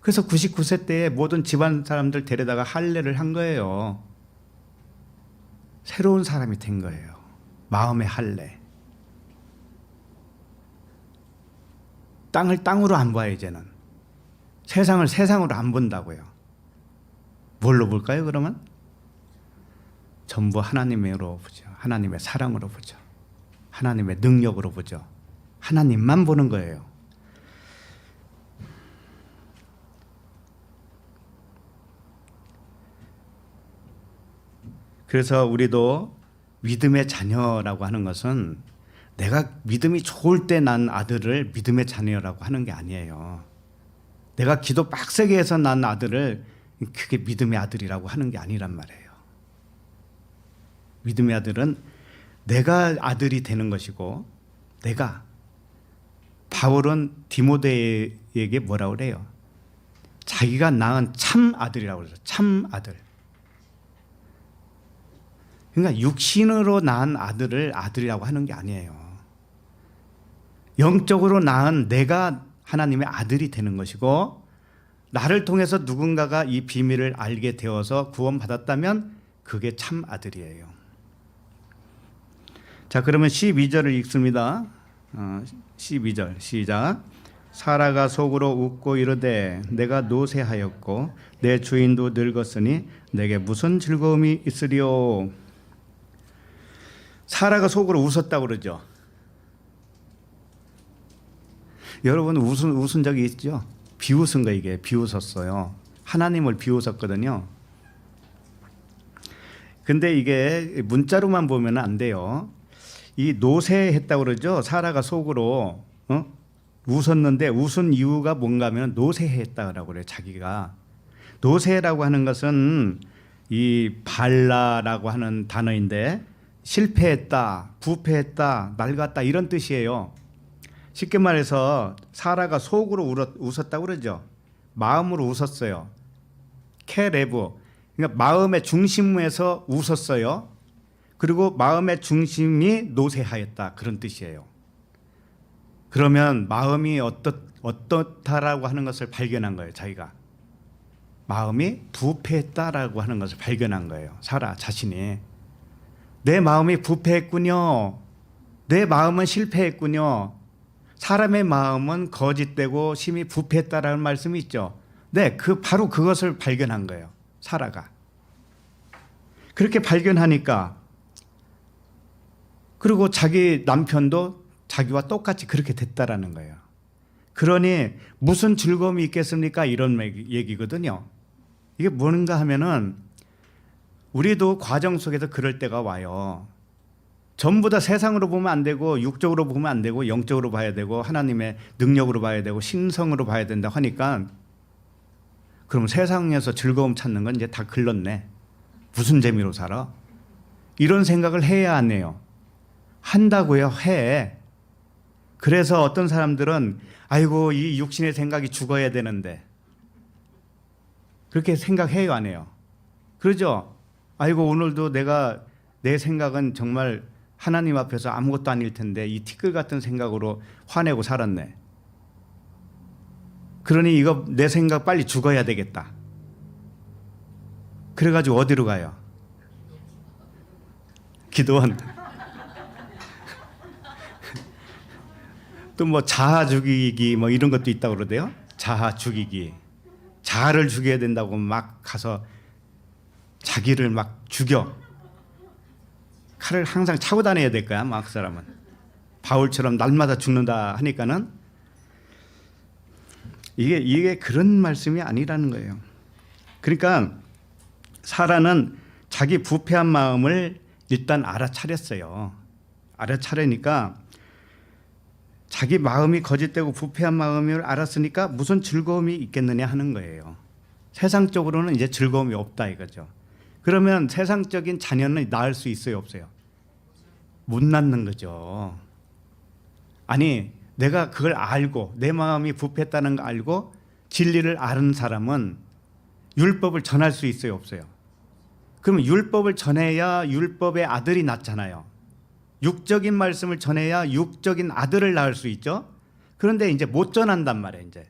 그래서 99세 때에 모든 집안 사람들 데려다가 할례를 한 거예요. 새로운 사람이 된 거예요. 마음의 할례. 땅을 땅으로 안 봐요. 이제는 세상을 세상으로 안 본다고요. 뭘로 볼까요? 그러면 전부 하나님으로 보죠. 하나님의 사랑으로 보죠. 하나님의 능력으로 보죠. 하나님만 보는 거예요. 그래서 우리도 믿음의 자녀라고 하는 것은 내가 믿음이 좋을 때 난 아들을 믿음의 자녀라고 하는 게 아니에요. 내가 기도 빡세게 해서 난 아들을 그게 믿음의 아들이라고 하는 게 아니란 말이에요. 믿음의 아들은 내가 아들이 되는 것이고, 내가 바울은 디모데에게 뭐라고 그래요? 자기가 낳은 참 아들이라고 그래서 참 아들. 그러니까 육신으로 낳은 아들을 아들이라고 하는 게 아니에요. 영적으로 낳은 내가 하나님의 아들이 되는 것이고, 나를 통해서 누군가가 이 비밀을 알게 되어서 구원받았다면 그게 참 아들이에요. 자, 그러면 12절을 읽습니다. 12절 시작. 사라가 속으로 웃고 이르되 내가 노쇠하였고 내 주인도 늙었으니 내게 무슨 즐거움이 있으리요. 사라가 속으로 웃었다고 그러죠. 여러분 웃은 적이 있죠? 비웃은 거, 이게 비웃었어요. 하나님을 비웃었거든요. 근데 이게 문자로만 보면 안 돼요. 이 노쇠했다고 그러죠. 사라가 속으로 웃었는데 웃은 이유가 뭔가 하면 노쇠했다고 그래요. 자기가 노쇠라고 하는 것은 이 발라라고 하는 단어인데 실패했다, 부패했다, 낡았다 이런 뜻이에요. 쉽게 말해서 사라가 속으로 웃었다고 그러죠. 마음으로 웃었어요. 케레브, 그러니까 마음의 중심에서 웃었어요. 그리고 마음의 중심이 노쇠하였다 그런 뜻이에요. 그러면 마음이 어떻다라고 하는 것을 발견한 거예요. 자기가 마음이 부패했다라고 하는 것을 발견한 거예요. 사라 자신이 내 마음이 부패했군요. 내 마음은 실패했군요. 사람의 마음은 거짓되고 심히 부패했다라는 말씀이 있죠. 네, 바로 그것을 발견한 거예요. 사라가. 그렇게 발견하니까, 그리고 자기 남편도 자기와 똑같이 그렇게 됐다라는 거예요. 그러니 무슨 즐거움이 있겠습니까? 이런 얘기거든요. 이게 뭔가 하면은 우리도 과정 속에서 그럴 때가 와요. 전부 다 세상으로 보면 안 되고 육적으로 보면 안 되고 영적으로 봐야 되고 하나님의 능력으로 봐야 되고 신성으로 봐야 된다 하니까, 그럼 세상에서 즐거움 찾는 건 이제 다 글렀네. 무슨 재미로 살아? 이런 생각을 해야 안 해요? 한다고요. 해. 그래서 어떤 사람들은 아이고 이 육신의 생각이 죽어야 되는데 그렇게 생각해요, 안 해요? 그러죠? 아이고 오늘도 내 생각은 정말 하나님 앞에서 아무것도 아닐 텐데 이 티끌 같은 생각으로 화내고 살았네. 그러니 이거 내 생각 빨리 죽어야 되겠다. 그래가지고 어디로 가요? 기도원. 또 뭐 자아 죽이기 뭐 이런 것도 있다고 그러대요. 자아 죽이기. 자아를 죽여야 된다고 막 가서 자기를 막 죽여. 칼을 항상 차고 다녀야 될 거야, 막 그 사람은. 바울처럼 날마다 죽는다 하니까는. 이게 그런 말씀이 아니라는 거예요. 그러니까 사라는 자기 부패한 마음을 일단 알아차렸어요. 알아차리니까 자기 마음이 거짓되고 부패한 마음을 알았으니까 무슨 즐거움이 있겠느냐 하는 거예요. 세상적으로는 이제 즐거움이 없다 이거죠. 그러면 세상적인 자녀는 낳을 수 있어요, 없어요? 못 낳는 거죠. 아니, 내가 그걸 알고 내 마음이 부패했다는 거 알고 진리를 아는 사람은 율법을 전할 수 있어요, 없어요? 그러면 율법을 전해야 율법의 아들이 낳잖아요. 육적인 말씀을 전해야 육적인 아들을 낳을 수 있죠. 그런데 이제 못 전한단 말이에요, 이제.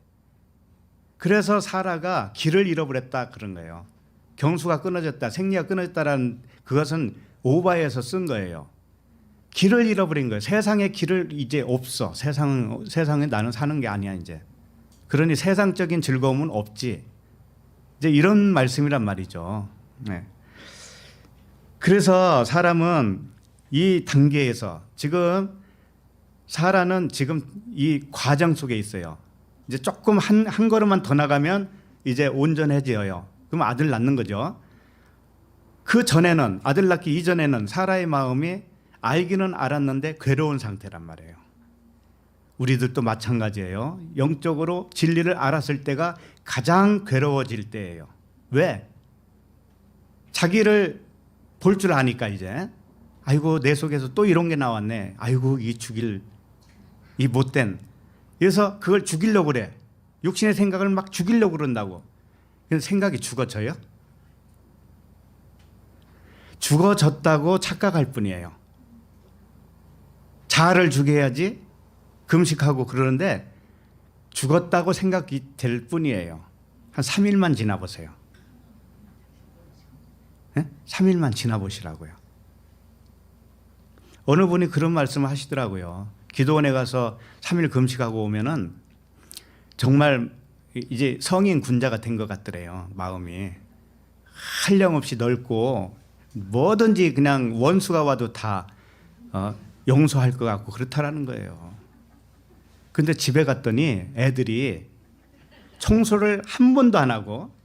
그래서 사라가 길을 잃어버렸다 그런 거예요. 경수가 끊어졌다, 생리가 끊어졌다라는 그것은 오바에서 쓴 거예요. 길을 잃어버린 거예요. 세상의 길을 이제 없어. 세상에 나는 사는 게 아니야 이제. 그러니 세상적인 즐거움은 없지. 이제 이런 말씀이란 말이죠. 네. 그래서 사람은 이 단계에서 지금 사라는 지금 이 과정 속에 있어요. 이제 조금 한 걸음만 더 나가면 이제 온전해져요. 그럼 아들 낳는 거죠. 그 전에는 아들 낳기 이전에는 사라의 마음이 알기는 알았는데 괴로운 상태란 말이에요. 우리들도 마찬가지예요. 영적으로 진리를 알았을 때가 가장 괴로워질 때예요. 왜? 자기를 볼 줄 아니까 이제 아이고 내 속에서 또 이런 게 나왔네. 아이고 이 못된. 그래서 그걸 죽이려고 그래. 육신의 생각을 막 죽이려고 그런다고. 그래서 생각이 죽어져요? 죽어졌다고 착각할 뿐이에요. 자아를 죽여야지 금식하고 그러는데 죽었다고 생각이 될 뿐이에요. 한 3일만 지나보세요. 네? 3일만 지나보시라고요. 어느 분이 그런 말씀을 하시더라고요. 기도원에 가서 3일 금식하고 오면은 정말 이제 성인 군자가 된 것 같더래요. 마음이 한량없이 넓고 뭐든지 그냥 원수가 와도 다 용서할 것 같고 그렇다라는 거예요. 근데 집에 갔더니 애들이 청소를 한 번도 안 하고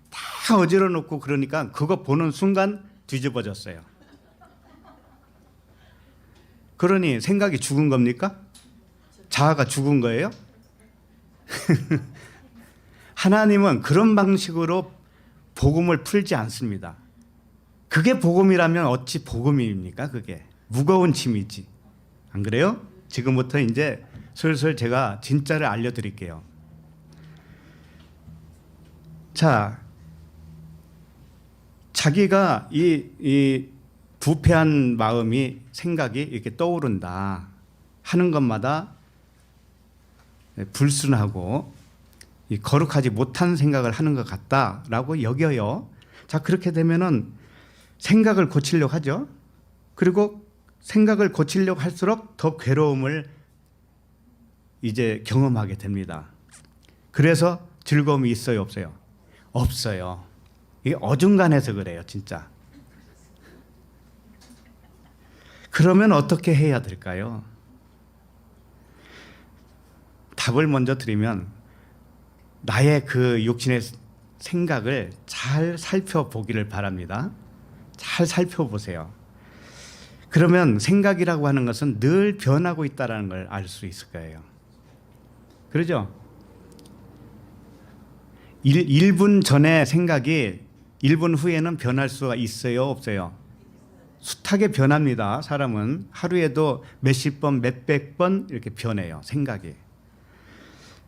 다 어지러 놓고 그러니까 그거 보는 순간 뒤집어졌어요. 그러니 생각이 죽은 겁니까? 자아가 죽은 거예요? 하나님은 그런 방식으로 복음을 풀지 않습니다. 그게 복음이라면 어찌 복음입니까? 그게 무거운 짐이지. 안 그래요? 지금부터 이제 슬슬 제가 진짜를 알려드릴게요. 자, 자기가 이 부패한 마음이 생각이 이렇게 떠오른다 하는 것마다 불순하고 거룩하지 못한 생각을 하는 것 같다라고 여겨요. 자, 그렇게 되면은 생각을 고치려고 하죠. 그리고 생각을 고치려고 할수록 더 괴로움을 이제 경험하게 됩니다. 그래서 즐거움이 있어요, 없어요? 없어요. 이게 어중간해서 그래요, 진짜. 그러면 어떻게 해야 될까요? 답을 먼저 드리면 나의 그 육신의 생각을 잘 살펴보기를 바랍니다. 잘 살펴보세요. 그러면 생각이라고 하는 것은 늘 변하고 있다는 걸 알 수 있을 거예요. 그러죠? 1분 전에 생각이 1분 후에는 변할 수가 있어요, 없어요? 숱하게 변합니다. 사람은 하루에도 몇십 번, 몇백 번 이렇게 변해요, 생각이.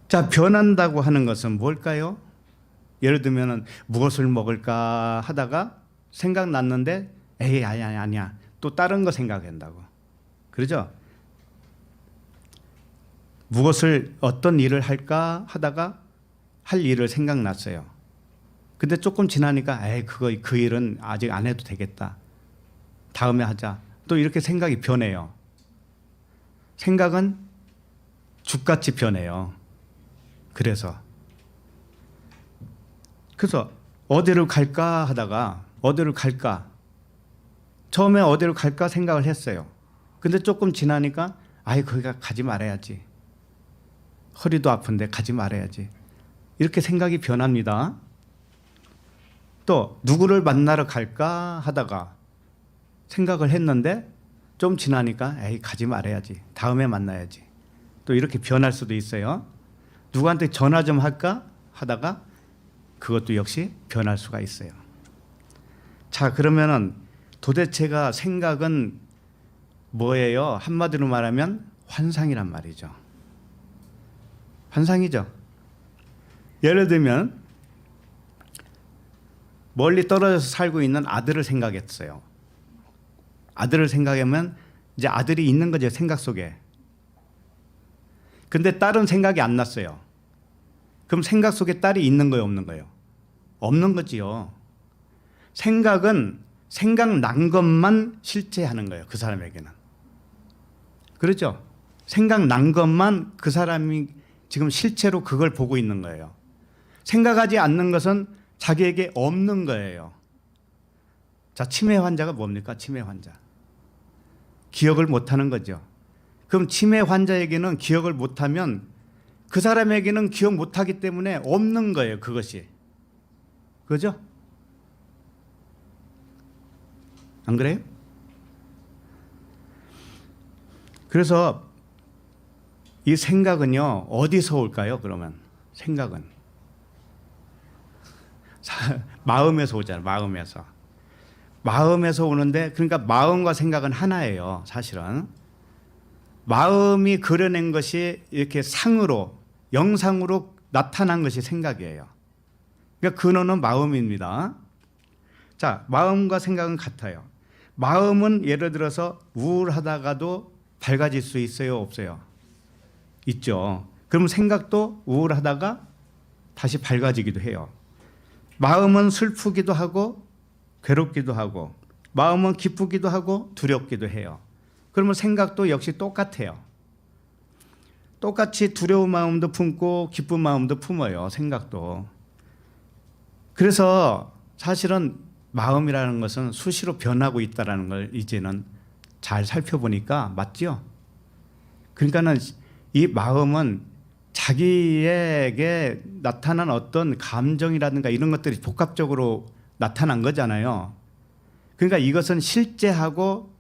자, 변한다고 하는 것은 뭘까요? 예를 들면 무엇을 먹을까 하다가 생각났는데 에이 아니야 또 다른 거 생각한다고. 그러죠? 무엇을 어떤 일을 할까 하다가 할 일을 생각났어요. 근데 조금 지나니까 에이 그 일은 아직 안 해도 되겠다. 다음에 하자. 또 이렇게 생각이 변해요. 생각은 죽같이 변해요. 그래서 어디로 갈까 하다가 어디로 갈까? 처음에 어디로 갈까 생각을 했어요. 근데 조금 지나니까 거기가 가지 말아야지. 허리도 아픈데 가지 말아야지. 이렇게 생각이 변합니다. 또 누구를 만나러 갈까 하다가 생각을 했는데 좀 지나니까 에이 가지 말아야지. 다음에 만나야지. 또 이렇게 변할 수도 있어요. 누구한테 전화 좀 할까 하다가 그것도 역시 변할 수가 있어요. 자, 그러면은 도대체가 생각은 뭐예요? 한마디로 말하면 환상이란 말이죠. 환상이죠. 예를 들면 멀리 떨어져서 살고 있는 아들을 생각했어요. 아들을 생각하면 이제 아들이 있는 거죠, 생각 속에. 근데 딸은 생각이 안 났어요. 그럼 생각 속에 딸이 있는 거예요, 없는 거예요? 없는 거지요. 생각은 생각난 것만 실제하는 거예요, 그 사람에게는. 그렇죠? 생각난 것만 그 사람이 지금 실체로 그걸 보고 있는 거예요. 생각하지 않는 것은 자기에게 없는 거예요. 자, 치매 환자가 뭡니까? 치매 환자. 기억을 못하는 거죠. 그럼 치매 환자에게는 기억을 못하면 그 사람에게는 기억 못하기 때문에 없는 거예요, 그것이. 그죠? 안 그래요? 그래서 이 생각은요, 어디서 올까요, 그러면? 생각은. 마음에서 오잖아요, 마음에서. 마음에서 오는데, 그러니까 마음과 생각은 하나예요, 사실은. 마음이 그려낸 것이 이렇게 상으로, 영상으로 나타난 것이 생각이에요. 그러니까 근원은 마음입니다. 자, 마음과 생각은 같아요. 마음은 예를 들어서 우울하다가도 밝아질 수 있어요, 없어요? 있죠. 그럼 생각도 우울하다가 다시 밝아지기도 해요. 마음은 슬프기도 하고 괴롭기도 하고 마음은 기쁘기도 하고 두렵기도 해요. 그러면 생각도 역시 똑같아요. 똑같이 두려운 마음도 품고 기쁜 마음도 품어요, 생각도. 그래서 사실은 마음이라는 것은 수시로 변하고 있다는 걸 이제는 잘 살펴보니까 맞죠? 그러니까는 이 마음은 자기에게 나타난 어떤 감정이라든가 이런 것들이 복합적으로 나타난 거잖아요. 그러니까 이것은 실제하고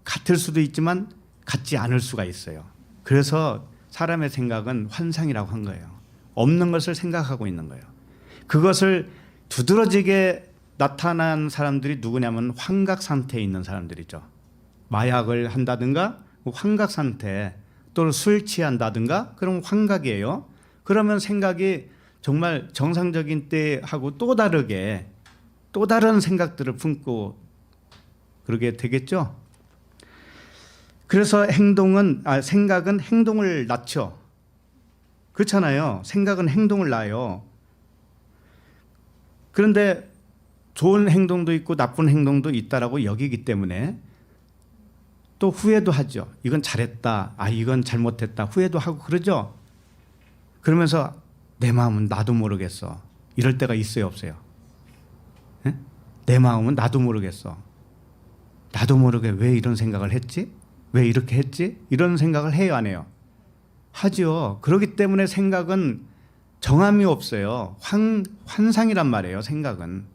같을 수도 있지만 같지 않을 수가 있어요. 그래서 사람의 생각은 환상이라고 한 거예요. 없는 것을 생각하고 있는 거예요. 그것을 두드러지게 나타난 사람들이 누구냐면 환각 상태에 있는 사람들이죠. 마약을 한다든가 환각 상태, 또는 술 취한다든가 그럼 환각이에요. 그러면 생각이 정말 정상적인 때하고 또 다르게 또 다른 생각들을 품고 그러게 되겠죠. 그래서 생각은 행동을 낳죠. 그렇잖아요. 생각은 행동을 낳아요. 그런데 좋은 행동도 있고 나쁜 행동도 있다라고 여기기 때문에 또 후회도 하죠. 이건 잘했다. 이건 잘못했다. 후회도 하고 그러죠. 그러면서 내 마음은 나도 모르겠어. 이럴 때가 있어요, 없어요? 네? 내 마음은 나도 모르겠어. 나도 모르게 왜 이런 생각을 했지? 왜 이렇게 했지? 이런 생각을 해요, 안 해요? 하죠. 그렇기 때문에 생각은 정함이 없어요. 환상이란 말이에요, 생각은.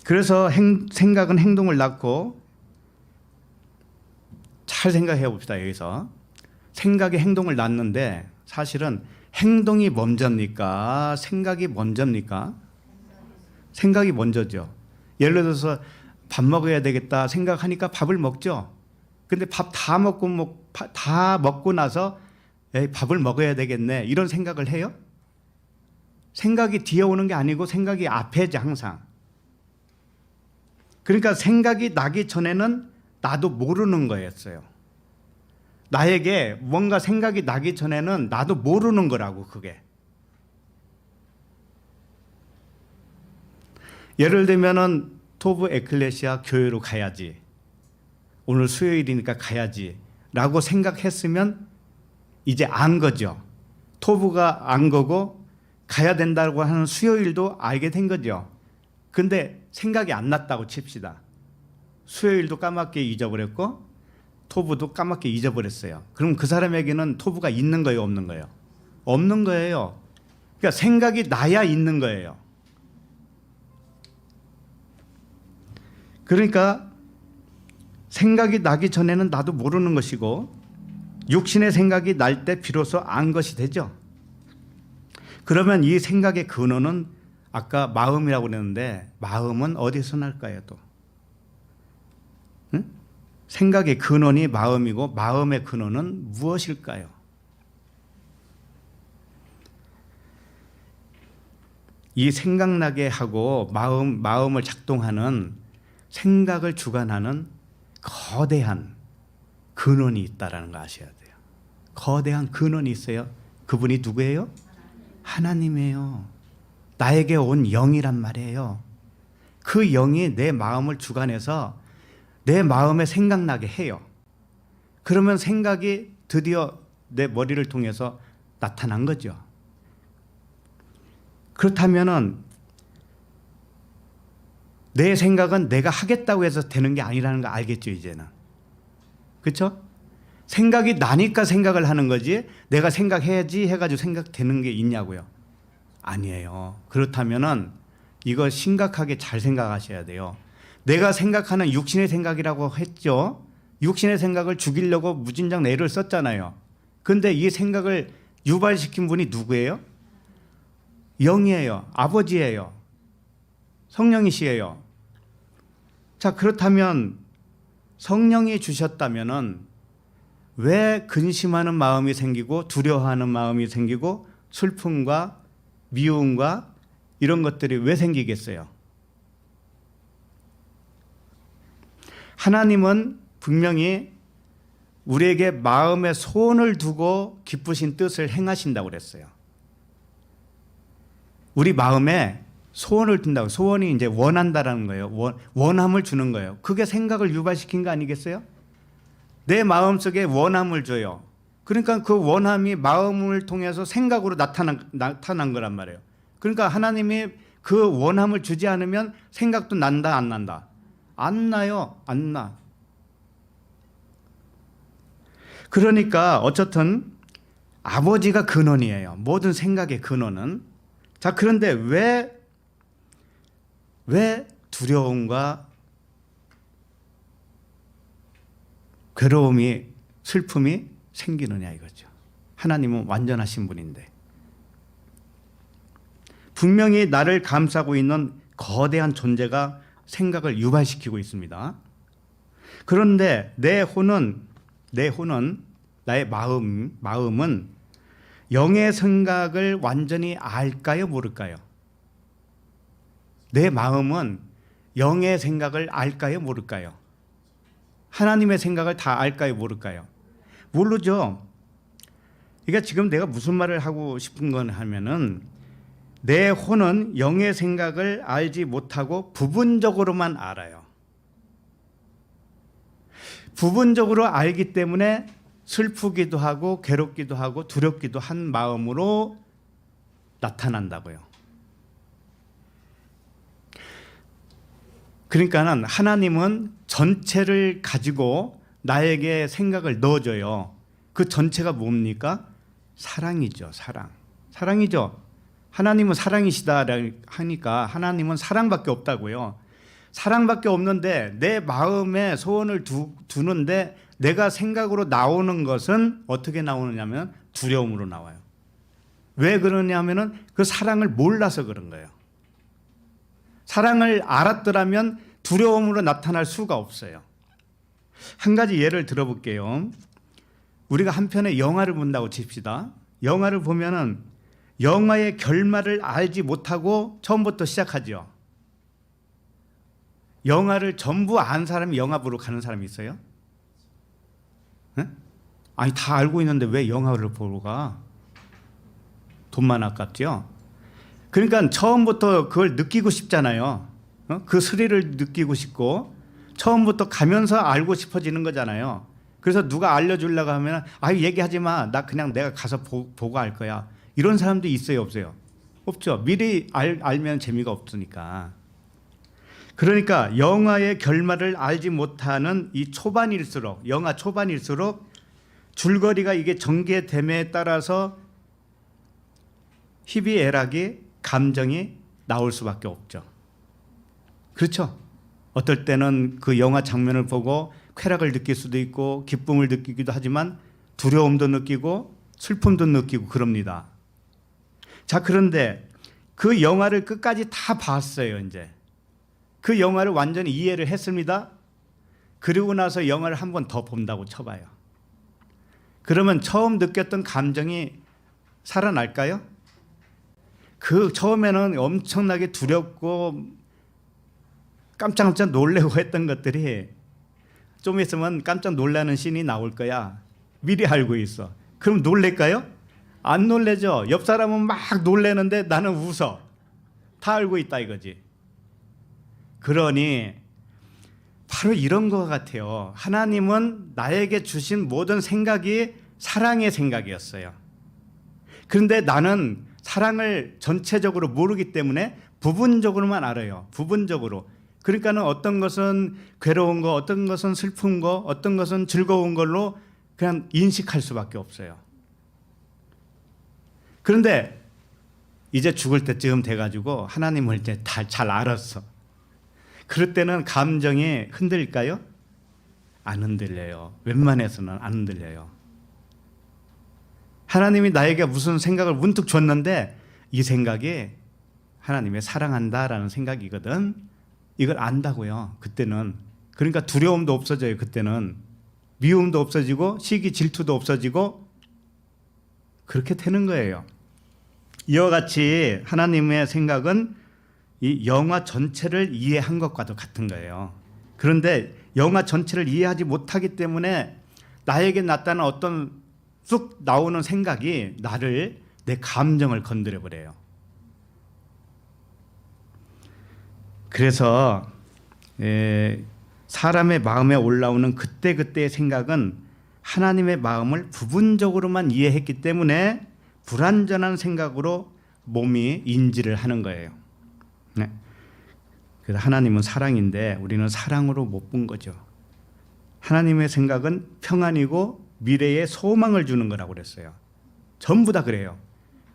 그래서 생각은 행동을 낳고 잘 생각해 봅시다. 여기서 생각이 행동을 낳는데 사실은 행동이 먼저입니까? 생각이 먼저입니까? 생각이 먼저죠. 예를 들어서 밥 먹어야 되겠다 생각하니까 밥을 먹죠. 근데 밥 다 먹고 나서 에이, 밥을 먹어야 되겠네 이런 생각을 해요? 생각이 뒤에 오는 게 아니고 생각이 앞에지 항상. 그러니까 생각이 나기 전에는 나도 모르는 거였어요. 나에게 뭔가 생각이 나기 전에는 나도 모르는 거라고 그게. 예를 들면은 토브 에클레시아 교회로 가야지. 오늘 수요일이니까 가야지 라고 생각했으면 이제 안 거죠. 토브가 안 거고 가야 된다고 하는 수요일도 알게 된 거죠. 근데 생각이 안 났다고 칩시다. 수요일도 까맣게 잊어버렸고 토브도 까맣게 잊어버렸어요. 그럼 그 사람에게는 토브가 있는 거예요, 없는 거예요? 없는 거예요. 그러니까 생각이 나야 있는 거예요. 그러니까 생각이 나기 전에는 나도 모르는 것이고 육신의 생각이 날 때 비로소 안 것이 되죠. 그러면 이 생각의 근원은 아까 마음이라고 그랬는데 마음은 어디서 날까요 또? 응? 생각의 근원이 마음이고 마음의 근원은 무엇일까요? 이 생각나게 하고 마음을 작동하는 생각을 주관하는 거대한 근원이 있다라는 거 아셔야 돼요. 거대한 근원이 있어요. 그분이 누구예요? 하나님이에요. 나에게 온 영이란 말이에요. 그 영이 내 마음을 주관해서 내 마음에 생각나게 해요. 그러면 생각이 드디어 내 머리를 통해서 나타난 거죠. 그렇다면은 내 생각은 내가 하겠다고 해서 되는 게 아니라는 거 알겠죠, 이제는. 그렇죠? 생각이 나니까 생각을 하는 거지 내가 생각해야지 해가지고 생각되는 게 있냐고요. 아니에요. 그렇다면은 이거 심각하게 잘 생각하셔야 돼요. 내가 생각하는 육신의 생각이라고 했죠. 육신의 생각을 죽이려고 무진장 애를 썼잖아요. 그런데 이 생각을 유발시킨 분이 누구예요? 영이에요. 아버지예요. 성령이시에요. 자, 그렇다면 성령이 주셨다면은 왜 근심하는 마음이 생기고 두려워하는 마음이 생기고 슬픔과 미움과 이런 것들이 왜 생기겠어요? 하나님은 분명히 우리에게 마음에 소원을 두고 기쁘신 뜻을 행하신다고 그랬어요. 우리 마음에 소원을 둔다고. 소원이 이제 원한다라는 거예요. 원함을 주는 거예요. 그게 생각을 유발시킨 거 아니겠어요? 내 마음속에 원함을 줘요. 그러니까 그 원함이 마음을 통해서 생각으로 나타난 거란 말이에요. 그러니까 하나님이 그 원함을 주지 않으면 생각도 난다 안 난다? 안 나요. 안 나. 그러니까 어쨌든 아버지가 근원이에요. 모든 생각의 근원은. 자, 그런데 왜 두려움과 괴로움이 슬픔이 생기느냐 이거죠. 하나님은 완전하신 분인데 분명히 나를 감싸고 있는 거대한 존재가 생각을 유발시키고 있습니다. 그런데 내 혼은 나의 마음은 영의 생각을 완전히 알까요 모를까요? 내 마음은 영의 생각을 알까요 모를까요? 하나님의 생각을 다 알까요 모를까요? 모르죠. 그러니까 지금 내가 무슨 말을 하고 싶은 건 하면은 내 혼은 영의 생각을 알지 못하고 부분적으로만 알아요. 부분적으로 알기 때문에 슬프기도 하고 괴롭기도 하고 두렵기도 한 마음으로 나타난다고요. 그러니까는 하나님은 전체를 가지고 나에게 생각을 넣어줘요. 그 전체가 뭡니까? 사랑이죠. 사랑이죠. 하나님은 사랑이시다 하니까 하나님은 사랑밖에 없다고요. 사랑밖에 없는데 내 마음에 소원을 두는데 내가 생각으로 나오는 것은 어떻게 나오느냐면 두려움으로 나와요. 왜 그러냐면은 그 사랑을 몰라서 그런 거예요. 사랑을 알았더라면 두려움으로 나타날 수가 없어요. 한 가지 예를 들어볼게요. 우리가 한 편의 영화를 본다고 칩시다. 영화를 보면은 영화의 결말을 알지 못하고 처음부터 시작하죠. 영화를 전부 안 사람이 영화 보러 가는 사람이 있어요? 네? 아니 다 알고 있는데 왜 영화를 보러 가? 돈만 아깝죠? 그러니까 처음부터 그걸 느끼고 싶잖아요. 그 스릴을 느끼고 싶고 처음부터 가면서 알고 싶어지는 거잖아요. 그래서 누가 알려주려고 하면 얘기하지 마. 나 그냥 내가 가서 보고 알 거야. 이런 사람도 있어요 없어요? 없죠. 미리 알면 재미가 없으니까. 그러니까 영화의 결말을 알지 못하는 이 초반일수록 영화 초반일수록 줄거리가 이게 전개됨에 따라서 희비애락이 감정이 나올 수밖에 없죠. 그렇죠? 어떨 때는 그 영화 장면을 보고 쾌락을 느낄 수도 있고 기쁨을 느끼기도 하지만 두려움도 느끼고 슬픔도 느끼고 그럽니다. 자, 그런데 그 영화를 끝까지 다 봤어요. 이제 그 영화를 완전히 이해를 했습니다. 그리고 나서 영화를 한 번 더 본다고 쳐봐요. 그러면 처음 느꼈던 감정이 살아날까요? 그 처음에는 엄청나게 두렵고 깜짝깜짝 놀래고 했던 것들이 좀 있으면 깜짝 놀라는 씬이 나올 거야. 미리 알고 있어. 그럼 놀랄까요? 안 놀래죠. 옆 사람은 막 놀래는데 나는 웃어. 다 알고 있다 이거지. 그러니 바로 이런 것 같아요. 하나님은 나에게 주신 모든 생각이 사랑의 생각이었어요. 그런데 나는 사랑을 전체적으로 모르기 때문에 부분적으로만 알아요. 부분적으로. 그러니까는 어떤 것은 괴로운 거, 어떤 것은 슬픈 거, 어떤 것은 즐거운 걸로 그냥 인식할 수밖에 없어요. 그런데 이제 죽을 때쯤 돼가지고 하나님을 이제 잘 알았어. 그럴 때는 감정이 흔들릴까요? 안 흔들려요. 웬만해서는 안 흔들려요. 하나님이 나에게 무슨 생각을 문득 줬는데 이 생각이 하나님의 사랑한다라는 생각이거든. 이걸 안다고요. 그때는. 그러니까 두려움도 없어져요. 그때는. 미움도 없어지고 시기 질투도 없어지고 그렇게 되는 거예요. 이와 같이 하나님의 생각은 이 영화 전체를 이해한 것과도 같은 거예요. 그런데 영화 전체를 이해하지 못하기 때문에 나에게 나타나는 어떤 쑥 나오는 생각이 나를, 내 감정을 건드려 버려요. 그래서 사람의 마음에 올라오는 그때그때의 생각은 하나님의 마음을 부분적으로만 이해했기 때문에 불완전한 생각으로 몸이 인지를 하는 거예요. 네. 그래서 하나님은 사랑인데 우리는 사랑으로 못 본 거죠. 하나님의 생각은 평안이고 미래에 소망을 주는 거라고 그랬어요. 전부 다 그래요.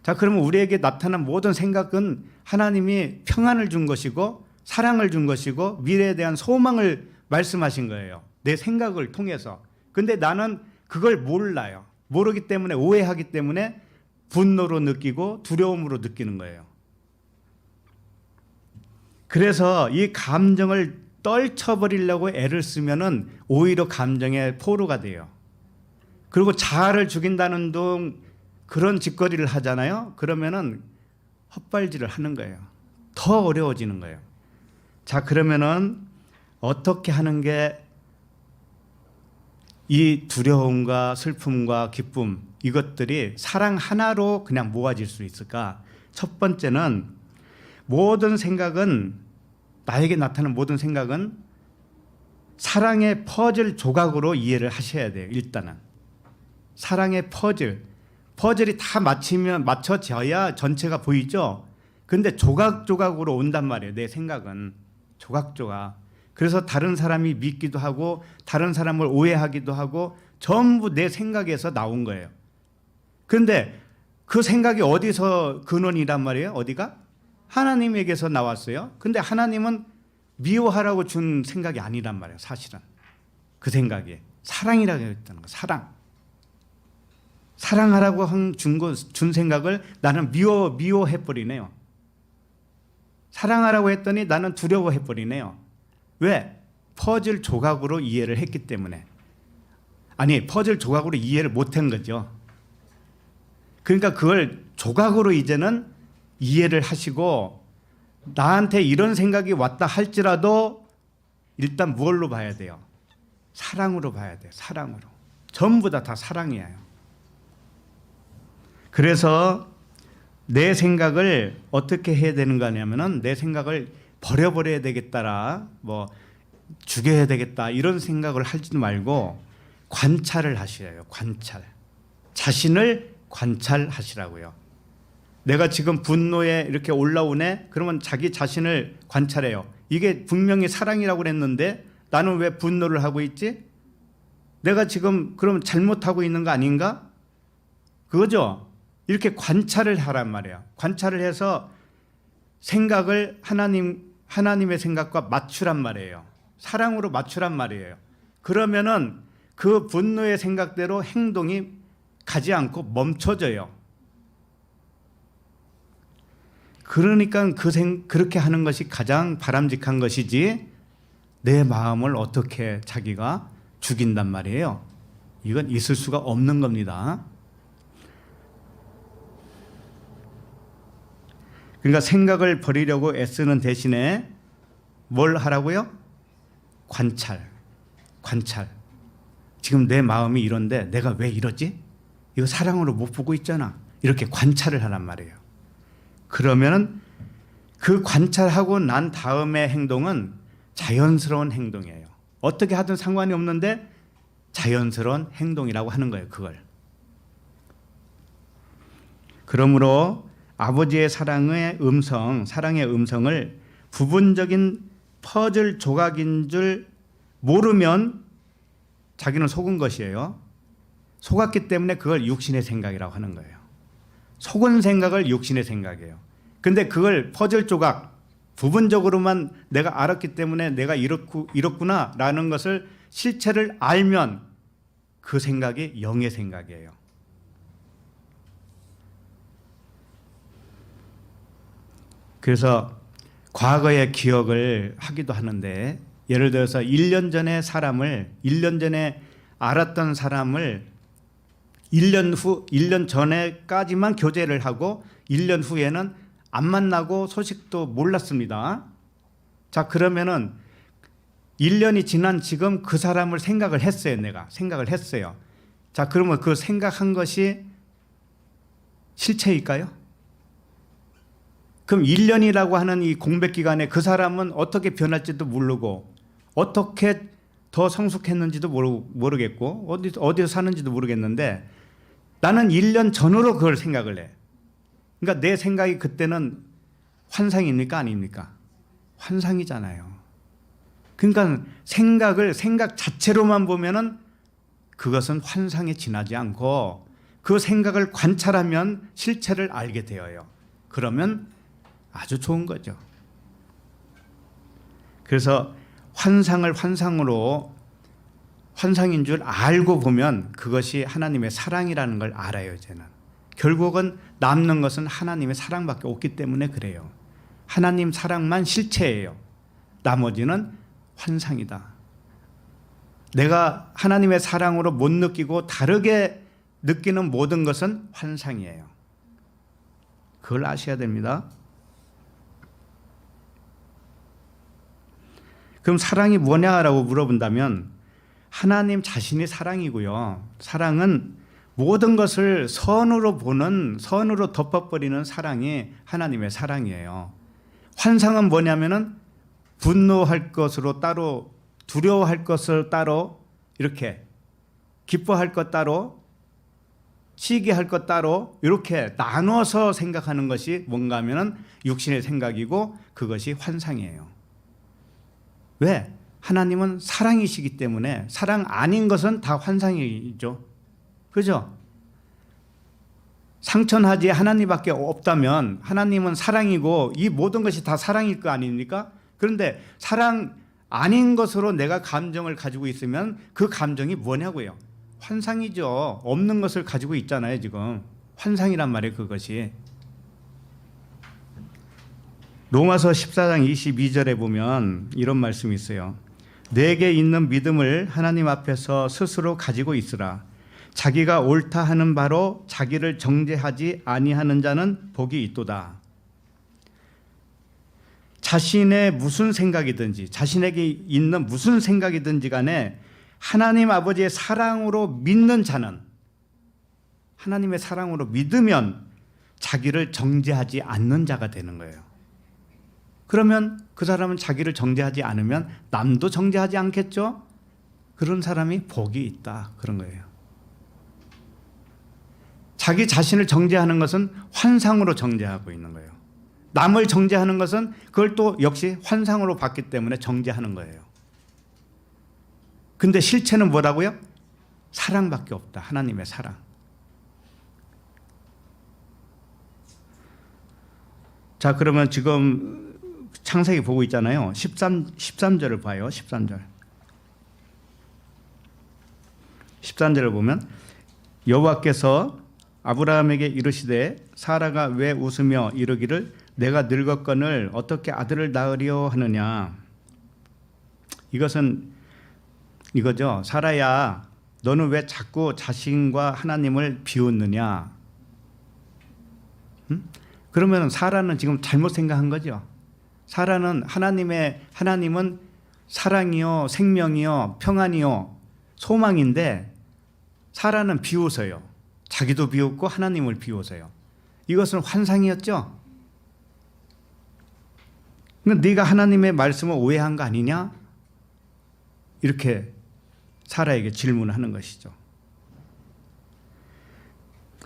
자, 그러면 우리에게 나타난 모든 생각은 하나님이 평안을 준 것이고 사랑을 준 것이고 미래에 대한 소망을 말씀하신 거예요. 내 생각을 통해서. 근데 나는 그걸 몰라요. 모르기 때문에, 오해하기 때문에 분노로 느끼고 두려움으로 느끼는 거예요. 그래서 이 감정을 떨쳐버리려고 애를 쓰면은 오히려 감정의 포로가 돼요. 그리고 자아를 죽인다는 둥 그런 짓거리를 하잖아요. 그러면은 헛발질을 하는 거예요. 더 어려워지는 거예요. 자, 그러면은 어떻게 하는 게 이 두려움과 슬픔과 기쁨 이것들이 사랑 하나로 그냥 모아질 수 있을까? 첫 번째는 모든 생각은, 나에게 나타나는 모든 생각은 사랑의 퍼즐 조각으로 이해를 하셔야 돼요. 일단은 사랑의 퍼즐이 다 맞춰져야 전체가 보이죠. 근데 조각조각으로 온단 말이에요. 내 생각은 조각조각. 그래서 다른 사람이 믿기도 하고 다른 사람을 오해하기도 하고 전부 내 생각에서 나온 거예요. 그런데 그 생각이 어디서 근원이란 말이에요? 어디가? 하나님에게서 나왔어요. 근데 하나님은 미워하라고 준 생각이 아니란 말이에요. 사실은 그 생각이 사랑이라고 했다는 거. 사랑하라고 준 생각을 나는 미워해버리네요. 사랑하라고 했더니 나는 두려워해버리네요. 왜? 퍼즐 조각으로 이해를 했기 때문에. 아니, 퍼즐 조각으로 이해를 못한 거죠. 그러니까 그걸 조각으로 이제는 이해를 하시고, 나한테 이런 생각이 왔다 할지라도 일단 무엇로 봐야 돼요? 사랑으로 봐야 돼요. 사랑으로. 전부 다 사랑이에요. 그래서 내 생각을 어떻게 해야 되는 거냐면은 내 생각을 버려버려야 되겠다라, 뭐 죽여야 되겠다 이런 생각을 하지 말고 관찰을 하셔야 해요. 관찰. 자신을 관찰하시라고요. 내가 지금 분노에 이렇게 올라오네? 그러면 자기 자신을 관찰해요. 이게 분명히 사랑이라고 그랬는데 나는 왜 분노를 하고 있지? 내가 지금 그럼 잘못하고 있는 거 아닌가? 그거죠. 이렇게 관찰을 하란 말이에요. 관찰을 해서 생각을 하나님의 생각과 맞추란 말이에요. 사랑으로 맞추란 말이에요. 그러면은 그 분노의 생각대로 행동이 가지 않고 멈춰져요. 그러니까 그렇게 하는 것이 가장 바람직한 것이지, 내 마음을 어떻게 자기가 죽인단 말이에요. 이건 있을 수가 없는 겁니다. 그러니까 생각을 버리려고 애쓰는 대신에 뭘 하라고요? 관찰. 지금 내 마음이 이런데 내가 왜 이러지? 이거 사랑으로 못 보고 있잖아. 이렇게 관찰을 하란 말이에요. 그러면은 그 관찰하고 난 다음의 행동은 자연스러운 행동이에요. 어떻게 하든 상관이 없는데 자연스러운 행동이라고 하는 거예요, 그걸. 그러므로 아버지의 사랑의 음성을 부분적인 퍼즐 조각인 줄 모르면 자기는 속은 것이에요. 속았기 때문에 그걸 육신의 생각이라고 하는 거예요. 속은 생각을 육신의 생각이에요. 근데 그걸 퍼즐 조각 부분적으로만 내가 알았기 때문에 내가 이렇구나라는 것을 실체를 알면 그 생각이 영의 생각이에요. 그래서 과거의 기억을 하기도 하는데, 예를 들어서 1년 전에 알았던 사람을 1년 전에까지만 교제를 하고 1년 후에는 안 만나고 소식도 몰랐습니다. 자, 그러면은 1년이 지난 지금 그 사람을 생각을 했어요. 내가 생각을 했어요. 자, 그러면 그 생각한 것이 실체일까요? 그럼 1년이라고 하는 이 공백 기간에 그 사람은 어떻게 변할지도 모르고, 어떻게 더 성숙했는지도 모르겠고, 어디서 사는지도 모르겠는데, 나는 1년 전으로 그걸 생각을 해. 그러니까 내 생각이 그때는 환상입니까? 아닙니까? 환상이잖아요. 그러니까 생각 자체로만 보면은 그것은 환상에 지나지 않고, 그 생각을 관찰하면 실체를 알게 되어요. 그러면 아주 좋은 거죠. 그래서 환상을 환상인 줄 알고 보면 그것이 하나님의 사랑이라는 걸 알아요. 저는 결국은 남는 것은 하나님의 사랑밖에 없기 때문에 그래요. 하나님 사랑만 실체예요. 나머지는 환상이다. 내가 하나님의 사랑으로 못 느끼고 다르게 느끼는 모든 것은 환상이에요. 그걸 아셔야 됩니다. 그럼 사랑이 뭐냐라고 물어본다면, 하나님 자신이 사랑이고요. 사랑은 모든 것을 선으로 덮어버리는 사랑이 하나님의 사랑이에요. 환상은 뭐냐면은 분노할 것으로 따로, 두려워할 것을 따로, 이렇게 기뻐할 것 따로, 시기할 것 따로, 이렇게 나눠서 생각하는 것이 뭔가 하면은 육신의 생각이고, 그것이 환상이에요. 왜? 하나님은 사랑이시기 때문에 사랑 아닌 것은 다 환상이죠. 그죠? 상천하지 하나님밖에 없다면 하나님은 사랑이고 이 모든 것이 다 사랑일 거 아닙니까? 그런데 사랑 아닌 것으로 내가 감정을 가지고 있으면 그 감정이 뭐냐고요? 환상이죠. 없는 것을 가지고 있잖아요. 지금 환상이란 말이에요. 그것이. 로마서 14장 22절에 보면 이런 말씀이 있어요. 내게 있는 믿음을 하나님 앞에서 스스로 가지고 있으라. 자기가 옳다 하는 바로 자기를 정죄하지 아니하는 자는 복이 있도다. 자신의 무슨 생각이든지, 자신에게 있는 무슨 생각이든지 간에 하나님 아버지의 사랑으로 믿는 자는, 하나님의 사랑으로 믿으면 자기를 정죄하지 않는 자가 되는 거예요. 그러면 그 사람은 자기를 정죄하지 않으면 남도 정죄하지 않겠죠? 그런 사람이 복이 있다. 그런 거예요. 자기 자신을 정죄하는 것은 환상으로 정죄하고 있는 거예요. 남을 정죄하는 것은 그걸 또 역시 환상으로 봤기 때문에 정죄하는 거예요. 근데 실체는 뭐라고요? 사랑밖에 없다. 하나님의 사랑. 자, 그러면 지금 창세기 보고 있잖아요. 13절을 봐요. 13절을 보면 여호와께서 아브라함에게 이르시되 사라가 왜 웃으며 이르기를 내가 늙었거늘 어떻게 아들을 낳으려 하느냐. 이것은 이거죠. 사라야, 너는 왜 자꾸 자신과 하나님을 비웃느냐. 그러면 사라는 지금 잘못 생각한 거죠. 사라는 하나님은 사랑이요, 생명이요, 평안이요, 소망인데 사라는 비웃어요. 자기도 비웃고 하나님을 비웃어요. 이것은 환상이었죠. 그러니까 네가 하나님의 말씀을 오해한 거 아니냐? 이렇게 사라에게 질문을 하는 것이죠.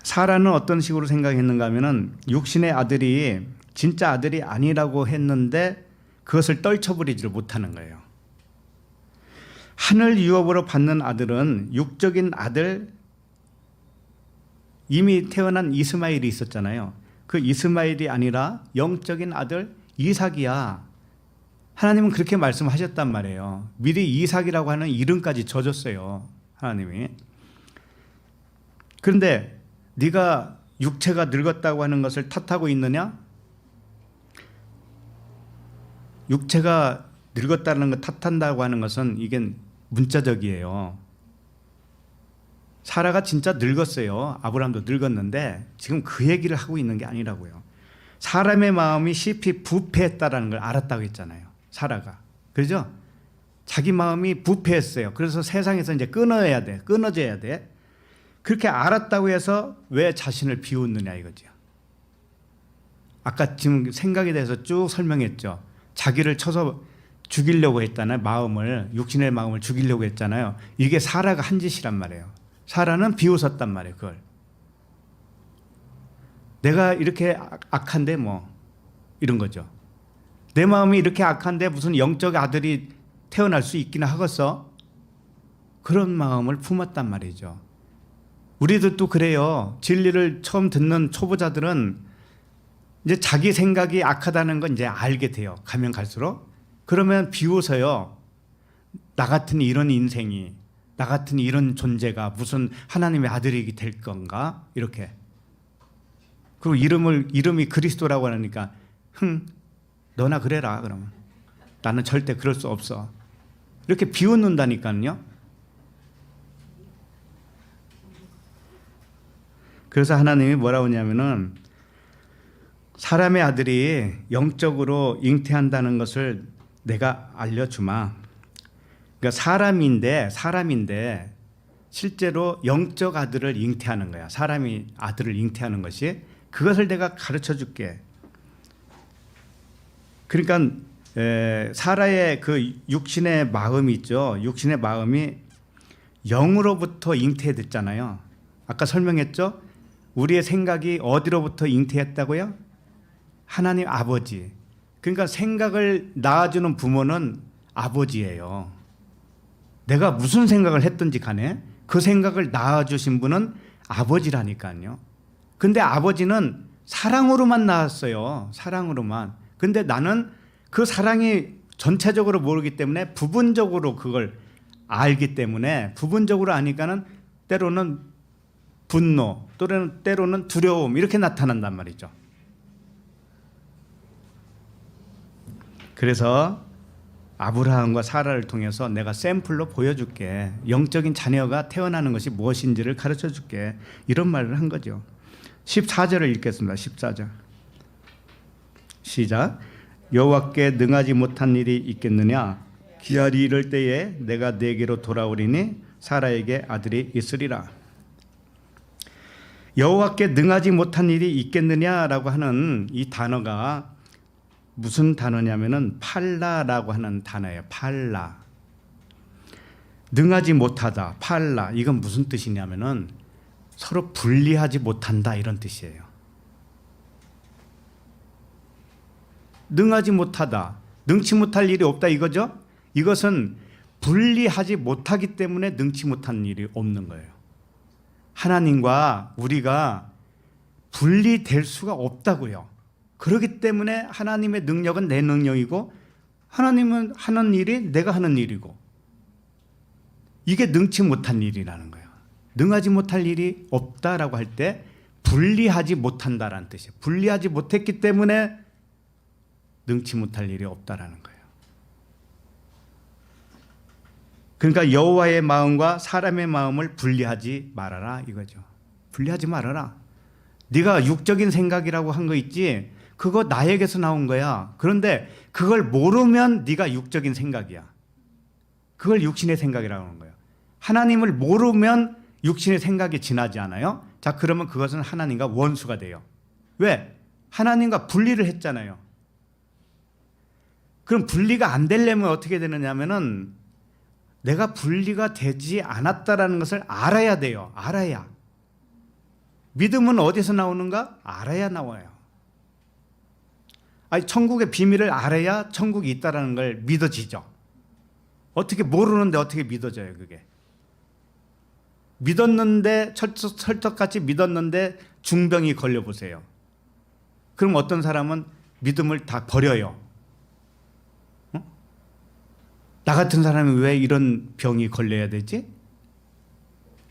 사라는 어떤 식으로 생각했는가 하면은 육신의 아들이 진짜 아들이 아니라고 했는데 그것을 떨쳐버리지를 못하는 거예요. 하늘 유업으로 받는 아들은 육적인 아들, 이미 태어난 이스마엘이 있었잖아요. 그 이스마엘이 아니라 영적인 아들 이삭이야. 하나님은 그렇게 말씀하셨단 말이에요. 미리 이삭이라고 하는 이름까지 져줬어요, 하나님이. 그런데 네가 육체가 늙었다고 하는 것을 탓하고 있느냐? 육체가 늙었다는 걸 탓한다고 하는 것은 이게 문자적이에요. 사라가 진짜 늙었어요. 아브라함도 늙었는데 지금 그 얘기를 하고 있는 게 아니라고요. 사람의 마음이 쉽이 부패했다라는 걸 알았다고 했잖아요. 사라가. 그렇죠? 자기 마음이 부패했어요. 그래서 세상에서 이제 끊어져야 돼. 그렇게 알았다고 해서 왜 자신을 비웃느냐 이거죠. 아까 지금 생각에 대해서 쭉 설명했죠. 자기를 쳐서 죽이려고 했잖아요. 육신의 마음을 죽이려고 했잖아요. 이게 사라가 한 짓이란 말이에요. 사라는 비웃었단 말이에요. 그걸. 내가 이렇게 악한데 뭐 이런 거죠. 내 마음이 이렇게 악한데 무슨 영적 아들이 태어날 수 있기나 하겠어? 그런 마음을 품었단 말이죠. 우리들도 그래요. 진리를 처음 듣는 초보자들은 이제 자기 생각이 악하다는 건 이제 알게 돼요. 가면 갈수록. 그러면 비웃어요. 나 같은 이런 인생이, 나 같은 이런 존재가 무슨 하나님의 아들이 될 건가? 이렇게. 그리고 이름이 그리스도라고 하니까 너나 그래라 그러면. 나는 절대 그럴 수 없어. 이렇게 비웃는다니까요. 그래서 하나님이 뭐라고 하냐면은 사람의 아들이 영적으로 잉태한다는 것을 내가 알려주마. 그러니까 사람인데 실제로 영적 아들을 잉태하는 거야. 사람이 아들을 잉태하는 것이. 그것을 내가 가르쳐 줄게. 그러니까 사라의 그 육신의 마음이 있죠. 육신의 마음이 영으로부터 잉태됐잖아요. 아까 설명했죠. 우리의 생각이 어디로부터 잉태했다고요? 하나님 아버지. 그러니까 생각을 낳아주는 부모는 아버지예요. 내가 무슨 생각을 했든지 간에 그 생각을 낳아주신 분은 아버지라니까요. 근데 아버지는 사랑으로만 낳았어요. 사랑으로만. 근데 나는 그 사랑이 전체적으로 모르기 때문에 부분적으로 그걸 알기 때문에 부분적으로 아니까는 때로는 분노, 때로는 두려움 이렇게 나타난단 말이죠. 그래서 아브라함과 사라를 통해서 내가 샘플로 보여줄게. 영적인 자녀가 태어나는 것이 무엇인지를 가르쳐줄게. 이런 말을 한 거죠. 14절을 읽겠습니다. 14절 시작. 여호와께 능하지 못한 일이 있겠느냐. 기한이 이를 때에 내가 내게로 돌아오리니 사라에게 아들이 있으리라. 여호와께 능하지 못한 일이 있겠느냐라고 하는 이 단어가 무슨 단어냐면은 팔라라고 하는 단어예요. 팔라. 능하지 못하다. 팔라. 이건 무슨 뜻이냐면은 서로 분리하지 못한다 이런 뜻이에요. 능하지 못하다. 능치 못할 일이 없다 이거죠? 이것은 분리하지 못하기 때문에 능치 못한 일이 없는 거예요. 하나님과 우리가 분리될 수가 없다고요. 그렇기 때문에 하나님의 능력은 내 능력이고 하나님은 하는 일이 내가 하는 일이고, 이게 능치 못한 일이라는 거예요. 능하지 못할 일이 없다라고 할 때 분리하지 못한다라는 뜻이에요. 분리하지 못했기 때문에 능치 못할 일이 없다라는 거예요. 그러니까 여호와의 마음과 사람의 마음을 분리하지 말아라 이거죠. 분리하지 말아라. 네가 육적인 생각이라고 한 거 있지, 그거 나에게서 나온 거야. 그런데 그걸 모르면 네가 육적인 생각이야. 그걸 육신의 생각이라고 하는 거예요. 하나님을 모르면 육신의 생각이 지나지 않아요? 자, 그러면 그것은 하나님과 원수가 돼요. 왜? 하나님과 분리를 했잖아요. 그럼 분리가 안 되려면 어떻게 되느냐면은 내가 분리가 되지 않았다라는 것을 알아야 돼요. 알아야. 믿음은 어디서 나오는가? 알아야 나와요. 아니, 천국의 비밀을 알아야 천국이 있다라는 걸 믿어지죠. 어떻게 모르는데 어떻게 믿어져요, 그게? 믿었는데, 철떡같이 믿었는데 중병이 걸려보세요. 그럼 어떤 사람은 믿음을 다 버려요. 나 같은 사람이 왜 이런 병이 걸려야 되지?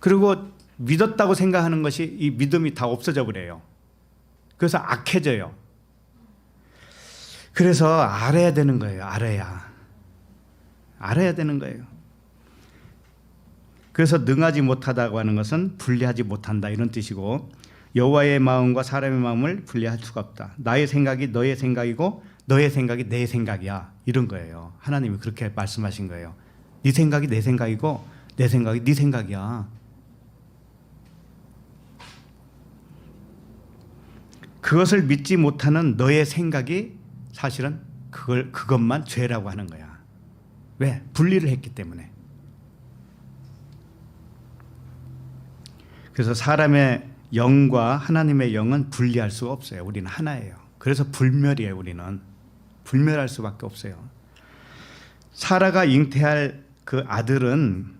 그리고 믿었다고 생각하는 것이 이 믿음이 다 없어져 버려요. 그래서 악해져요. 그래서 알아야 되는 거예요. 알아야 되는 거예요. 그래서 능하지 못하다고 하는 것은 분리하지 못한다 이런 뜻이고, 여호와의 마음과 사람의 마음을 분리할 수가 없다. 나의 생각이 너의 생각이고 너의 생각이 내 생각이야 이런 거예요. 하나님이 그렇게 말씀하신 거예요. 네 생각이 내 생각이고 내 생각이 네 생각이야. 그것을 믿지 못하는 너의 생각이 사실은 그것만 죄라고 하는 거야. 왜? 분리를 했기 때문에. 그래서 사람의 영과 하나님의 영은 분리할 수가 없어요. 우리는 하나예요. 그래서 불멸이에요. 우리는 불멸할 수밖에 없어요. 사라가 잉태할 그 아들은,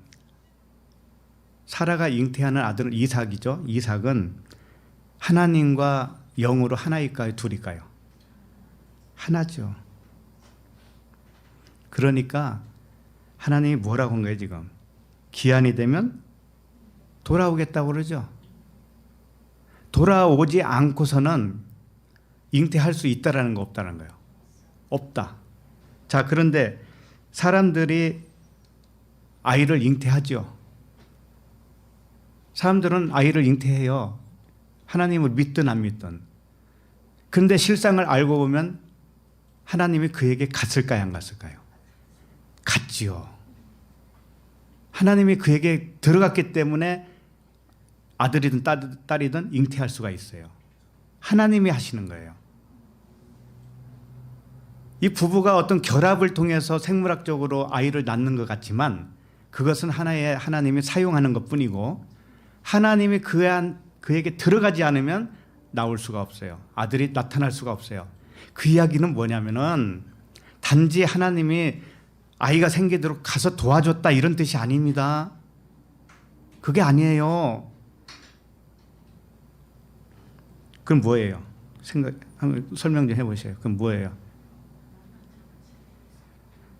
사라가 잉태하는 아들은 이삭이죠. 이삭은 하나님과 영으로 하나일까요? 둘일까요? 하나죠. 그러니까 하나님이 뭐라고 한 거예요 지금? 기한이 되면 돌아오겠다고 그러죠. 돌아오지 않고서는 잉태할 수 있다라는 거 없다는 거예요. 없다. 자, 그런데 사람들이 아이를 잉태하죠. 사람들은 아이를 잉태해요. 하나님을 믿든 안 믿든. 그런데 실상을 알고 보면 하나님이 그에게 갔을까요? 안 갔을까요? 갔지요. 하나님이 그에게 들어갔기 때문에 아들이든 딸이든 잉태할 수가 있어요. 하나님이 하시는 거예요. 이 부부가 어떤 결합을 통해서 생물학적으로 아이를 낳는 것 같지만 그것은 하나님이 사용하는 것뿐이고, 하나님이 그에게 들어가지 않으면 나올 수가 없어요. 아들이 나타날 수가 없어요. 그 이야기는 뭐냐면은 단지 하나님이 아이가 생기도록 가서 도와줬다 이런 뜻이 아닙니다. 그게 아니에요. 그럼 뭐예요? 한번 설명 좀 해보세요. 그럼 뭐예요?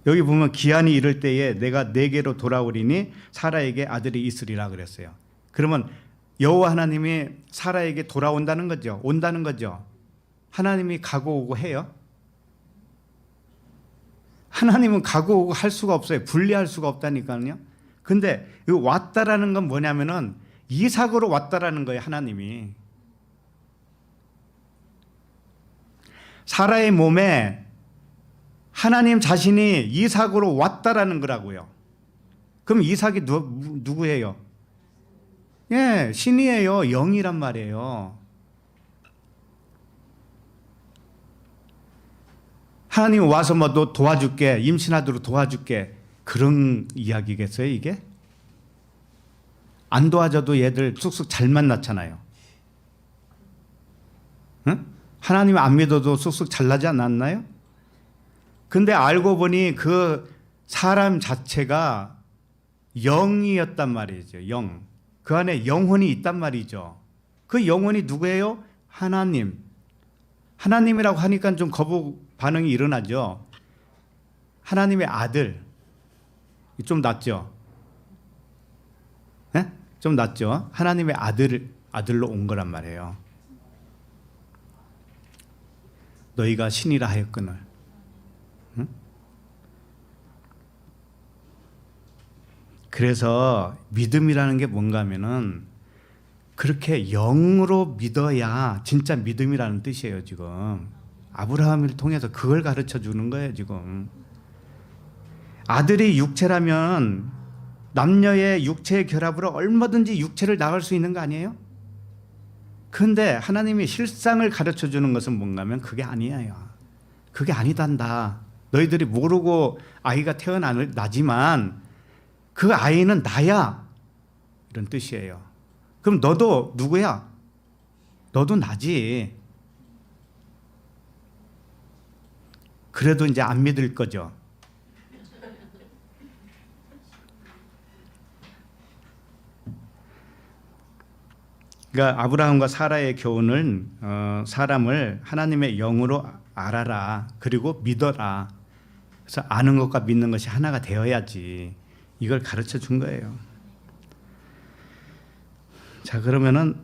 여기 보면 기한이 이를 때에 내가 내게로 돌아오리니 사라에게 아들이 있으리라 그랬어요. 그러면 여호와 하나님이 사라에게 돌아온다는 거죠. 온다는 거죠. 하나님이 가고 오고 해요? 하나님은 가고 오고 할 수가 없어요. 분리할 수가 없다니까요. 근데 이 왔다라는 건 뭐냐면은 이삭으로 왔다라는 거예요. 하나님이. 사라의 몸에 하나님 자신이 이삭으로 왔다라는 거라고요. 그럼 이삭이 누구예요? 예, 신이에요. 영이란 말이에요. 하나님 와서 뭐 너 도와줄게, 임신하도록 도와줄게, 그런 이야기겠어요 이게? 안 도와줘도 얘들 쑥쑥 잘 만났잖아요. 응? 하나님 안 믿어도 쑥쑥 잘 나지 않았나요? 근데 알고 보니 그 사람 자체가 영이었단 말이죠. 영. 그 안에 영혼이 있단 말이죠. 그 영혼이 누구예요? 하나님. 하나님이라고 하니까 좀 거북 반응이 일어나죠. 하나님의 아들 좀 낫죠. 네? 좀 낫죠. 하나님의 아들로 온 거란 말이에요. 너희가 신이라 하였거늘. 응? 그래서 믿음이라는 게 뭔가 하면은 그렇게 영으로 믿어야 진짜 믿음이라는 뜻이에요. 지금 아브라함을 통해서 그걸 가르쳐 주는 거예요. 지금 아들이 육체라면 남녀의 육체의 결합으로 얼마든지 육체를 나갈 수 있는 거 아니에요? 그런데 하나님이 실상을 가르쳐 주는 것은 뭔가 하면 그게 아니에요. 그게 아니단다. 너희들이 모르고 아이가 태어나지만 그 아이는 나야, 이런 뜻이에요. 그럼 너도 누구야? 너도 나지. 그래도 이제 안 믿을 거죠. 그러니까 아브라함과 사라의 교훈은 사람을 하나님의 영으로 알아라, 그리고 믿어라. 그래서 아는 것과 믿는 것이 하나가 되어야지, 이걸 가르쳐 준 거예요. 자, 그러면은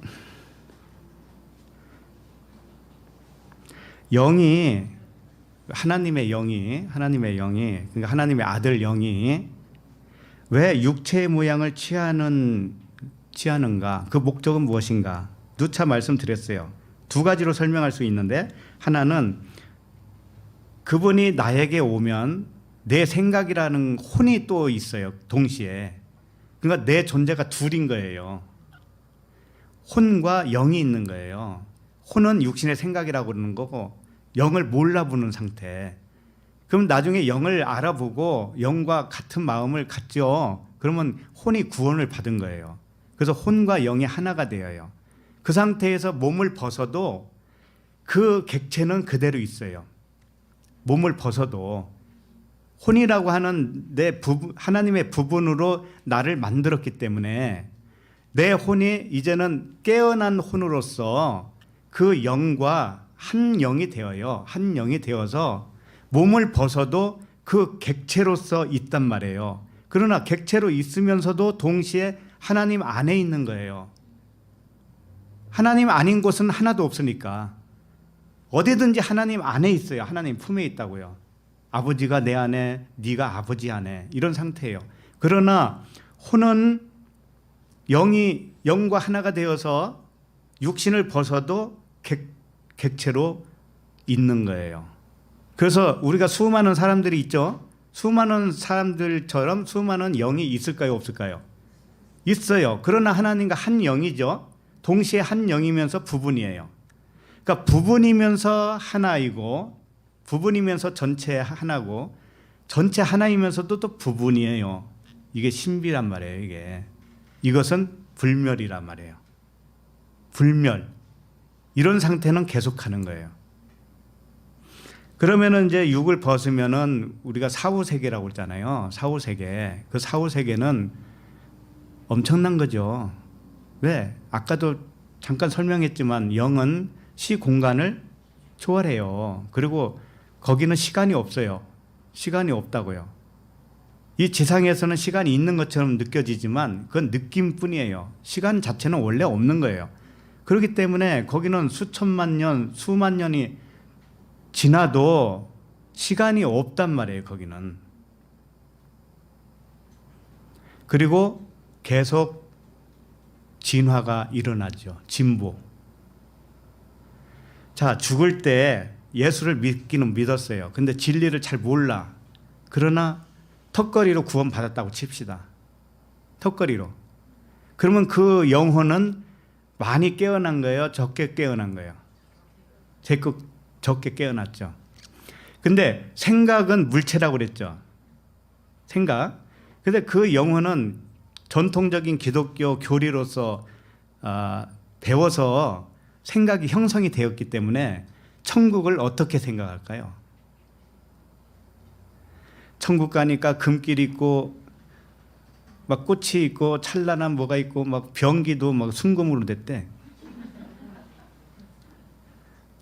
하나님의 영이 그러니까 하나님의 아들 영이 왜 육체의 모양을 취하는가? 그 목적은 무엇인가? 누차 말씀드렸어요. 두 가지로 설명할 수 있는데, 하나는 그분이 나에게 오면 내 생각이라는 혼이 또 있어요. 동시에. 그러니까 내 존재가 둘인 거예요. 혼과 영이 있는 거예요. 혼은 육신의 생각이라고 그러는 거고, 영을 몰라보는 상태. 그럼 나중에 영을 알아보고 영과 같은 마음을 갖죠. 그러면 혼이 구원을 받은 거예요. 그래서 혼과 영이 하나가 되어요. 그 상태에서 몸을 벗어도 그 객체는 그대로 있어요. 몸을 벗어도 혼이라고 하는 하나님의 부분으로 나를 만들었기 때문에 내 혼이 이제는 깨어난 혼으로서 그 영과 한 영이 되어요. 한 영이 되어서 몸을 벗어도 그 객체로서 있단 말이에요. 그러나 객체로 있으면서도 동시에 하나님 안에 있는 거예요. 하나님 아닌 곳은 하나도 없으니까 어디든지 하나님 안에 있어요. 하나님 품에 있다고요. 아버지가 내 안에, 네가 아버지 안에, 이런 상태예요. 그러나 혼은 영과 하나가 되어서 육신을 벗어도 객체로 있는 거예요. 그래서 우리가 수많은 사람들이 있죠. 수많은 사람들처럼 수많은 영이 있을까요, 없을까요? 있어요. 그러나 하나님과 한 영이죠. 동시에 한 영이면서 부분이에요. 그러니까 부분이면서 하나이고, 부분이면서 전체 하나고, 전체 하나이면서도 또 부분이에요. 이게 신비란 말이에요. 이것은 불멸이란 말이에요. 불멸. 이런 상태는 계속하는 거예요. 그러면은 이제 육을 벗으면은 우리가 사후세계라고 그러잖아요. 사후세계. 그 사후세계는 엄청난 거죠. 왜? 아까도 잠깐 설명했지만 영은 시공간을 초월해요. 그리고 거기는 시간이 없어요. 시간이 없다고요. 이 지상에서는 시간이 있는 것처럼 느껴지지만 그건 느낌뿐이에요. 시간 자체는 원래 없는 거예요. 그렇기 때문에 거기는 수천만 년, 수만 년이 지나도 시간이 없단 말이에요. 거기는. 그리고 계속 진화가 일어나죠. 진보. 자, 죽을 때 예수를 믿기는 믿었어요. 근데 진리를 잘 몰라. 그러나 턱걸이로 구원받았다고 칩시다. 턱걸이로. 그러면 그 영혼은 많이 깨어난 거예요? 적게 깨어난 거예요? 적게 깨어났죠. 근데 생각은 물체라고 그랬죠. 생각. 근데 그 영혼은 전통적인 기독교 교리로서 배워서 생각이 형성이 되었기 때문에 천국을 어떻게 생각할까요? 천국 가니까 금길 있고 막 꽃이 있고 찬란한 뭐가 있고 막 변기도 막 순금으로 됐대.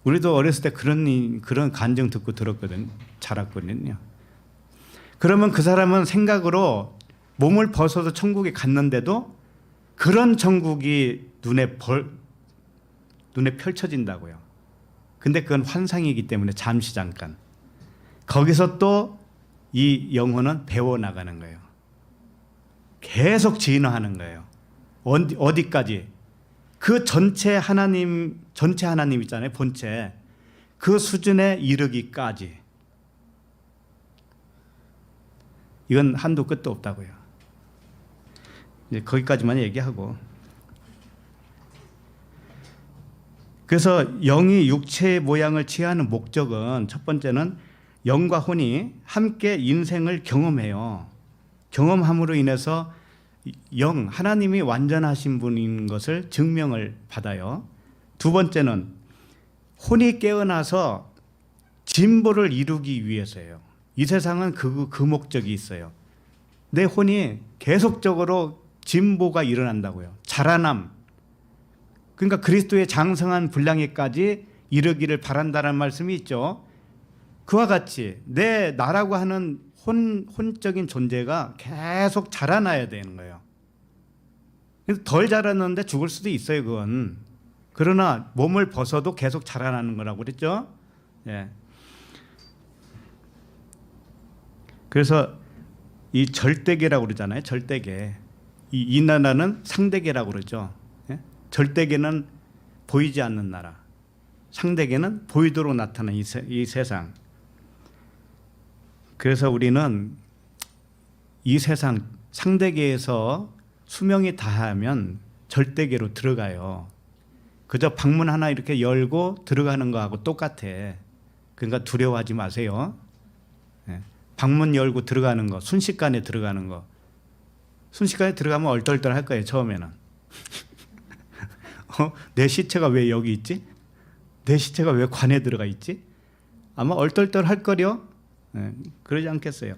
우리도 어렸을 때 그런 간증 듣고 자랐거든요. 그러면 그 사람은 생각으로 몸을 벗어서 천국에 갔는데도 그런 천국이 눈에 펼쳐진다고요. 근데 그건 환상이기 때문에 잠시 잠깐. 거기서 또 이 영혼은 배워나가는 거예요. 계속 진화하는 거예요. 어디까지? 그 전체 하나님 있잖아요. 본체. 그 수준에 이르기까지. 이건 한도 끝도 없다고요. 이제 거기까지만 얘기하고. 그래서 영이 육체의 모양을 취하는 목적은 첫 번째는 영과 혼이 함께 인생을 경험해요. 경험함으로 인해서 하나님이 완전하신 분인 것을 증명을 받아요. 두 번째는 혼이 깨어나서 진보를 이루기 위해서예요. 이 세상은 그 목적이 있어요. 내 혼이 계속적으로 진보가 일어난다고요. 자라남. 그러니까 그리스도의 장성한 분량에까지 이르기를 바란다는 말씀이 있죠. 그와 같이 나라고 하는 혼적인 존재가 계속 자라나야 되는 거예요. 덜 자랐는데 죽을 수도 있어요, 그건. 그러나 몸을 벗어도 계속 자라나는 거라고 그랬죠. 예. 그래서 이 절대계라고 그러잖아요. 절대계. 이 나라는 상대계라고 그러죠. 예? 절대계는 보이지 않는 나라. 상대계는 보이도록 나타난 이 세상. 그래서 우리는 이 세상 상대계에서 수명이 다하면 절대계로 들어가요. 그저 방문 하나 이렇게 열고 들어가는 거하고 똑같아. 그러니까 두려워하지 마세요. 방문 열고 들어가는 거, 순식간에 들어가는 거. 순식간에 들어가면 얼떨떨할 거예요, 처음에는. 내 시체가 왜 여기 있지? 내 시체가 왜 관에 들어가 있지? 아마 얼떨떨할 거려. 그러지 않겠어요.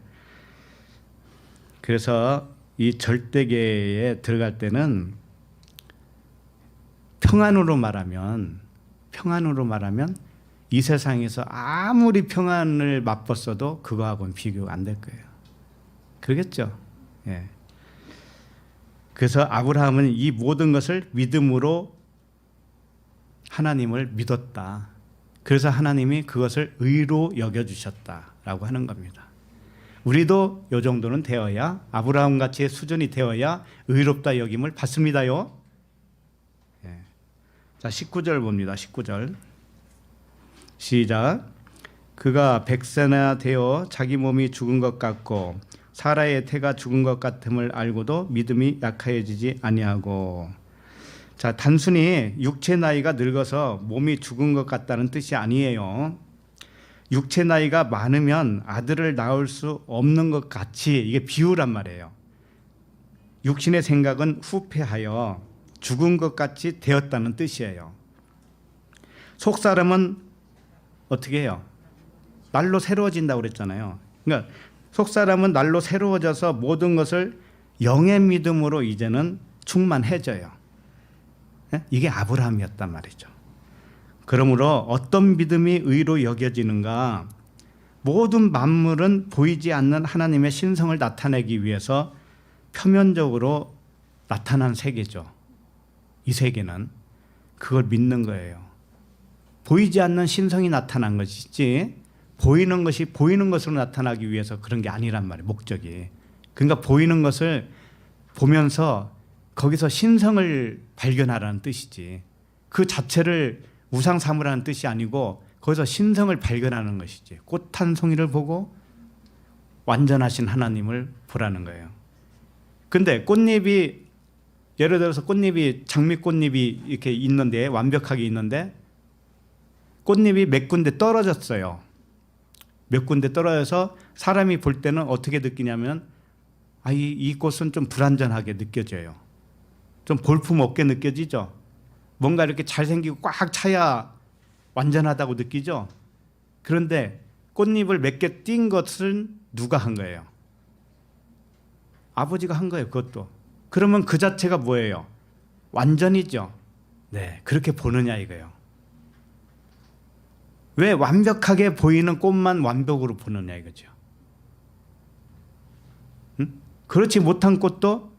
그래서 이 절대계에 들어갈 때는 평안으로 말하면 이 세상에서 아무리 평안을 맛봤어도 그거하고는 비교가 안 될 거예요. 그러겠죠? 예. 그래서 아브라함은 이 모든 것을 믿음으로 하나님을 믿었다. 그래서 하나님이 그것을 의로 여겨주셨다라고 하는 겁니다. 우리도 이 정도는 되어야, 아브라함 같이 수준이 되어야 의롭다 여김을 받습니다요. 예. 자, 19절 봅니다. 19절 시작. 그가 100세나 되어 자기 몸이 죽은 것 같고 사라의 태가 죽은 것 같음을 알고도 믿음이 약하여지지 아니하고. 자, 단순히 육체 나이가 늙어서 몸이 죽은 것 같다는 뜻이 아니에요. 육체 나이가 많으면 아들을 낳을 수 없는 것 같이, 이게 비유란 말이에요. 육신의 생각은 후패하여 죽은 것 같이 되었다는 뜻이에요. 속사람은 어떻게 해요? 날로 새로워진다고 그랬잖아요. 그러니까 속사람은 날로 새로워져서 모든 것을 영의 믿음으로 이제는 충만해져요. 이게 아브라함이었단 말이죠. 그러므로 어떤 믿음이 의로 여겨지는가? 모든 만물은 보이지 않는 하나님의 신성을 나타내기 위해서 표면적으로 나타난 세계죠. 이 세계는 그걸 믿는 거예요. 보이지 않는 신성이 나타난 것이지 보이는 것이 보이는 것으로 나타나기 위해서 그런 게 아니란 말이에요. 목적이. 그러니까 보이는 것을 보면서 거기서 신성을 발견하라는 뜻이지, 그 자체를 우상 삼으라는 뜻이 아니고 거기서 신성을 발견하는 것이지. 꽃 한 송이를 보고 완전하신 하나님을 보라는 거예요. 근데 꽃잎이, 예를 들어서 꽃잎이, 장미꽃잎이 이렇게 있는데, 완벽하게 있는데 꽃잎이 몇 군데 떨어졌어요. 몇 군데 떨어져서 사람이 볼 때는 어떻게 느끼냐면, 이 꽃은 좀 불완전하게 느껴져요. 좀 볼품없게 느껴지죠. 뭔가 이렇게 잘생기고 꽉 차야 완전하다고 느끼죠. 그런데 꽃잎을 몇 개 띈 것은 누가 한 거예요? 아버지가 한 거예요. 그것도. 그러면 그 자체가 뭐예요? 완전이죠. 네, 그렇게 보느냐 이거예요. 왜 완벽하게 보이는 꽃만 완벽으로 보느냐 이거죠. 응? 그렇지 못한 꽃도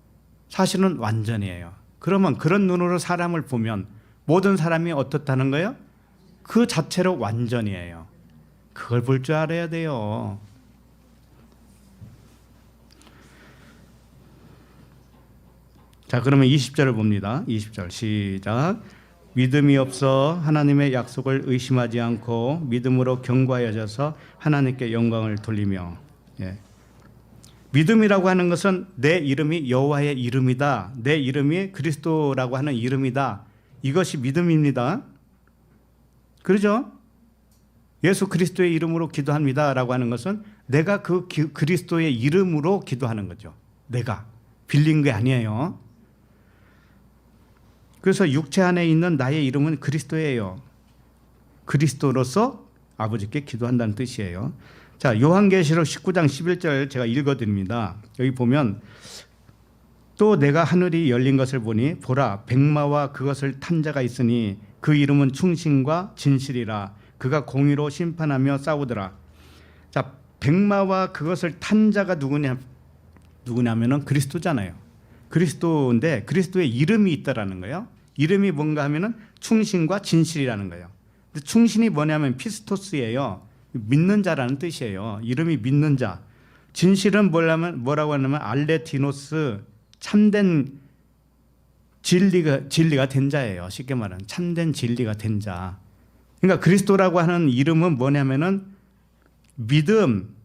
사실은 완전이에요. 그러면 그런 눈으로 사람을 보면 모든 사람이 어떻다는 거예요? 그 자체로 완전이에요. 그걸 볼 줄 알아야 돼요. 자, 그러면 20절을 봅니다. 20절 시작. 믿음이 없어 하나님의 약속을 의심하지 않고 믿음으로 견고하여져서 하나님께 영광을 돌리며. 예. 믿음이라고 하는 것은 내 이름이 여호와의 이름이다. 내 이름이 그리스도라고 하는 이름이다. 이것이 믿음입니다. 그러죠? 예수 그리스도의 이름으로 기도합니다라고 하는 것은 내가 그 그리스도의 이름으로 기도하는 거죠. 내가 빌린 게 아니에요. 그래서 육체 안에 있는 나의 이름은 그리스도예요. 그리스도로서 아버지께 기도한다는 뜻이에요. 자, 요한계시록 19장 11절 제가 읽어드립니다. 여기 보면 또 내가 하늘이 열린 것을 보니 보라 백마와 그것을 탄 자가 있으니 그 이름은 충신과 진실이라. 그가 공의로 심판하며 싸우더라. 자, 백마와 그것을 탄 자가 누구냐면은 그리스도잖아요. 그리스도인데 그리스도의 이름이 있다라는 거예요. 이름이 뭔가 하면은 충신과 진실이라는 거예요. 근데 충신이 뭐냐면 피스토스예요. 믿는 자라는 뜻이에요. 이름이 믿는 자. 진실은 뭐라고 하냐면 알레티노스, 참된 진리가 된 자예요. 쉽게 말하면 참된 진리가 된 자. 그러니까 그리스도라고 하는 이름은 뭐냐면은 믿음,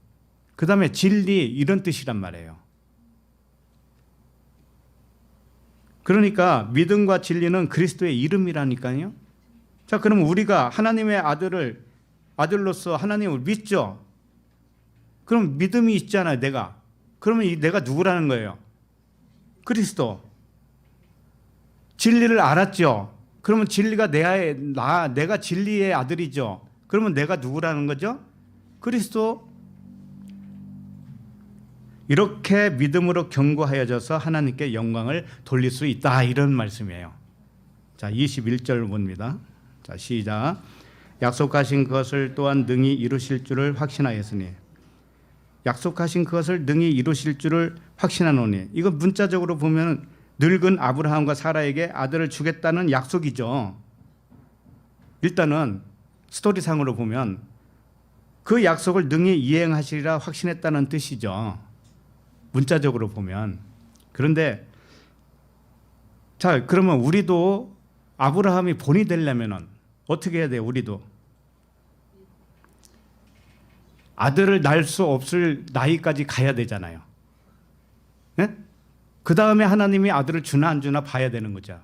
그 다음에 진리 이런 뜻이란 말이에요. 그러니까 믿음과 진리는 그리스도의 이름이라니까요. 자, 그럼 우리가 하나님의 아들로서 하나님을 믿죠. 그럼 믿음이 있잖아요, 내가. 그러면 내가 누구라는 거예요? 그리스도. 진리를 알았죠. 그러면 진리가 내가 진리의 아들이죠. 그러면 내가 누구라는 거죠? 그리스도. 이렇게 믿음으로 견고하여져서 하나님께 영광을 돌릴 수 있다. 이런 말씀이에요. 자, 21절 봅니다. 자, 시작. 약속하신 것을 또한 능히 이루실 줄을 확신하였으니. 약속하신 그것을 능히 이루실 줄을 확신하노니. 이거 문자적으로 보면 늙은 아브라함과 사라에게 아들을 주겠다는 약속이죠. 일단은 스토리상으로 보면 그 약속을 능히 이행하시리라 확신했다는 뜻이죠. 문자적으로 보면. 그런데 자, 그러면 우리도 아브라함이 본이 되려면 어떻게 해야 돼요? 우리도 아들을 낳을 수 없을 나이까지 가야 되잖아요. 네? 그 다음에 하나님이 아들을 주나 안 주나 봐야 되는 거죠.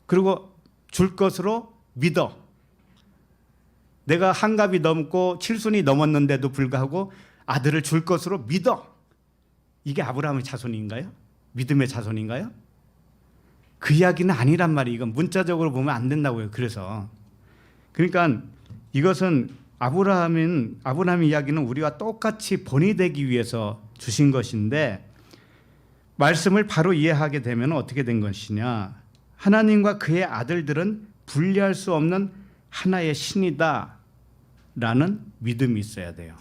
그리고 줄 것으로 믿어. 내가 한갑이 넘고 칠순이 넘었는데도 불구하고 아들을 줄 것으로 믿어. 이게 아브라함의 자손인가요? 믿음의 자손인가요? 그 이야기는 아니란 말이에요. 이건 문자적으로 보면 안 된다고요. 그러니까 이것은 아브라함의 이야기는 우리와 똑같이 본이 되기 위해서 주신 것인데, 말씀을 바로 이해하게 되면 어떻게 된 것이냐. 하나님과 그의 아들들은 분리할 수 없는 하나의 신이다 라는 믿음이 있어야 돼요.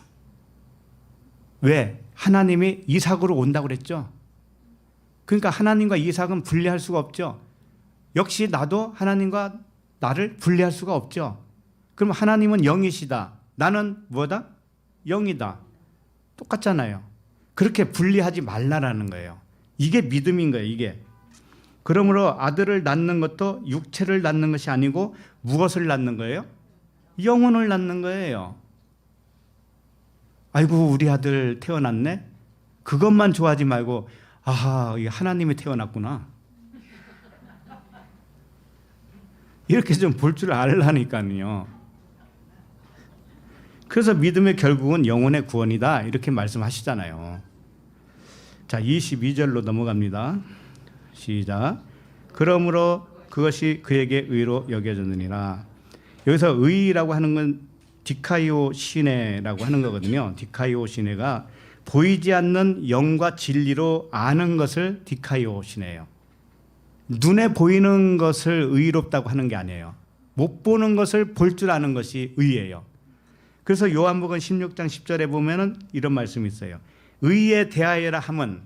왜? 하나님이 이삭으로 온다고 그랬죠. 그러니까 하나님과 이삭은 분리할 수가 없죠. 역시 나도 하나님과 나를 분리할 수가 없죠. 그럼 하나님은 영이시다. 나는 뭐다? 영이다. 똑같잖아요. 그렇게 분리하지 말라라는 거예요. 이게 믿음인 거예요. 이게. 그러므로 아들을 낳는 것도 육체를 낳는 것이 아니고 무엇을 낳는 거예요? 영혼을 낳는 거예요. 아이고 우리 아들 태어났네. 그것만 좋아하지 말고 아하 하나님이 태어났구나. 이렇게 좀 볼 줄 알라니까요. 그래서 믿음의 결국은 영혼의 구원이다 이렇게 말씀하시잖아요. 자, 22절로 넘어갑니다. 시작. 그러므로 그것이 그에게 의로 여겨졌느니라. 여기서 의라고 하는 건 디카이오 시네라고 하는 거거든요. 디카이오 시네가 보이지 않는 영과 진리로 아는 것을 디카이오 시네예요. 눈에 보이는 것을 의롭다고 하는 게 아니에요. 못 보는 것을 볼 줄 아는 것이 의예요. 그래서 요한복음 16장 10절에 보면은 이런 말씀이 있어요. 의에 대하여라 함은,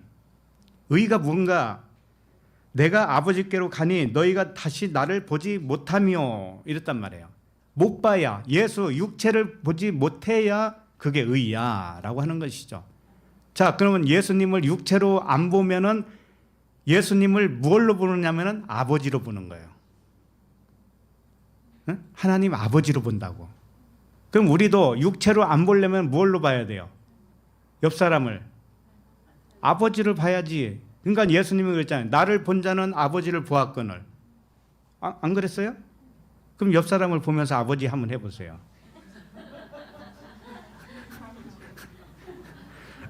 의가 뭔가, 내가 아버지께로 가니 너희가 다시 나를 보지 못하며, 이랬단 말이에요. 못 봐야, 예수 육체를 보지 못해야 그게 의야 라고 하는 것이죠. 자, 그러면 예수님을 육체로 안 보면은 예수님을 무엇로 보느냐면은 아버지로 보는 거예요. 응? 하나님 아버지로 본다고. 그럼 우리도 육체로 안 보려면 무엇로 봐야 돼요? 옆 사람을 아버지를 봐야지. 그러니까 예수님이 그랬잖아요. 나를 본 자는 아버지를 보았거늘. 안 그랬어요? 그럼 옆 사람을 보면서 아버지 한번 해보세요.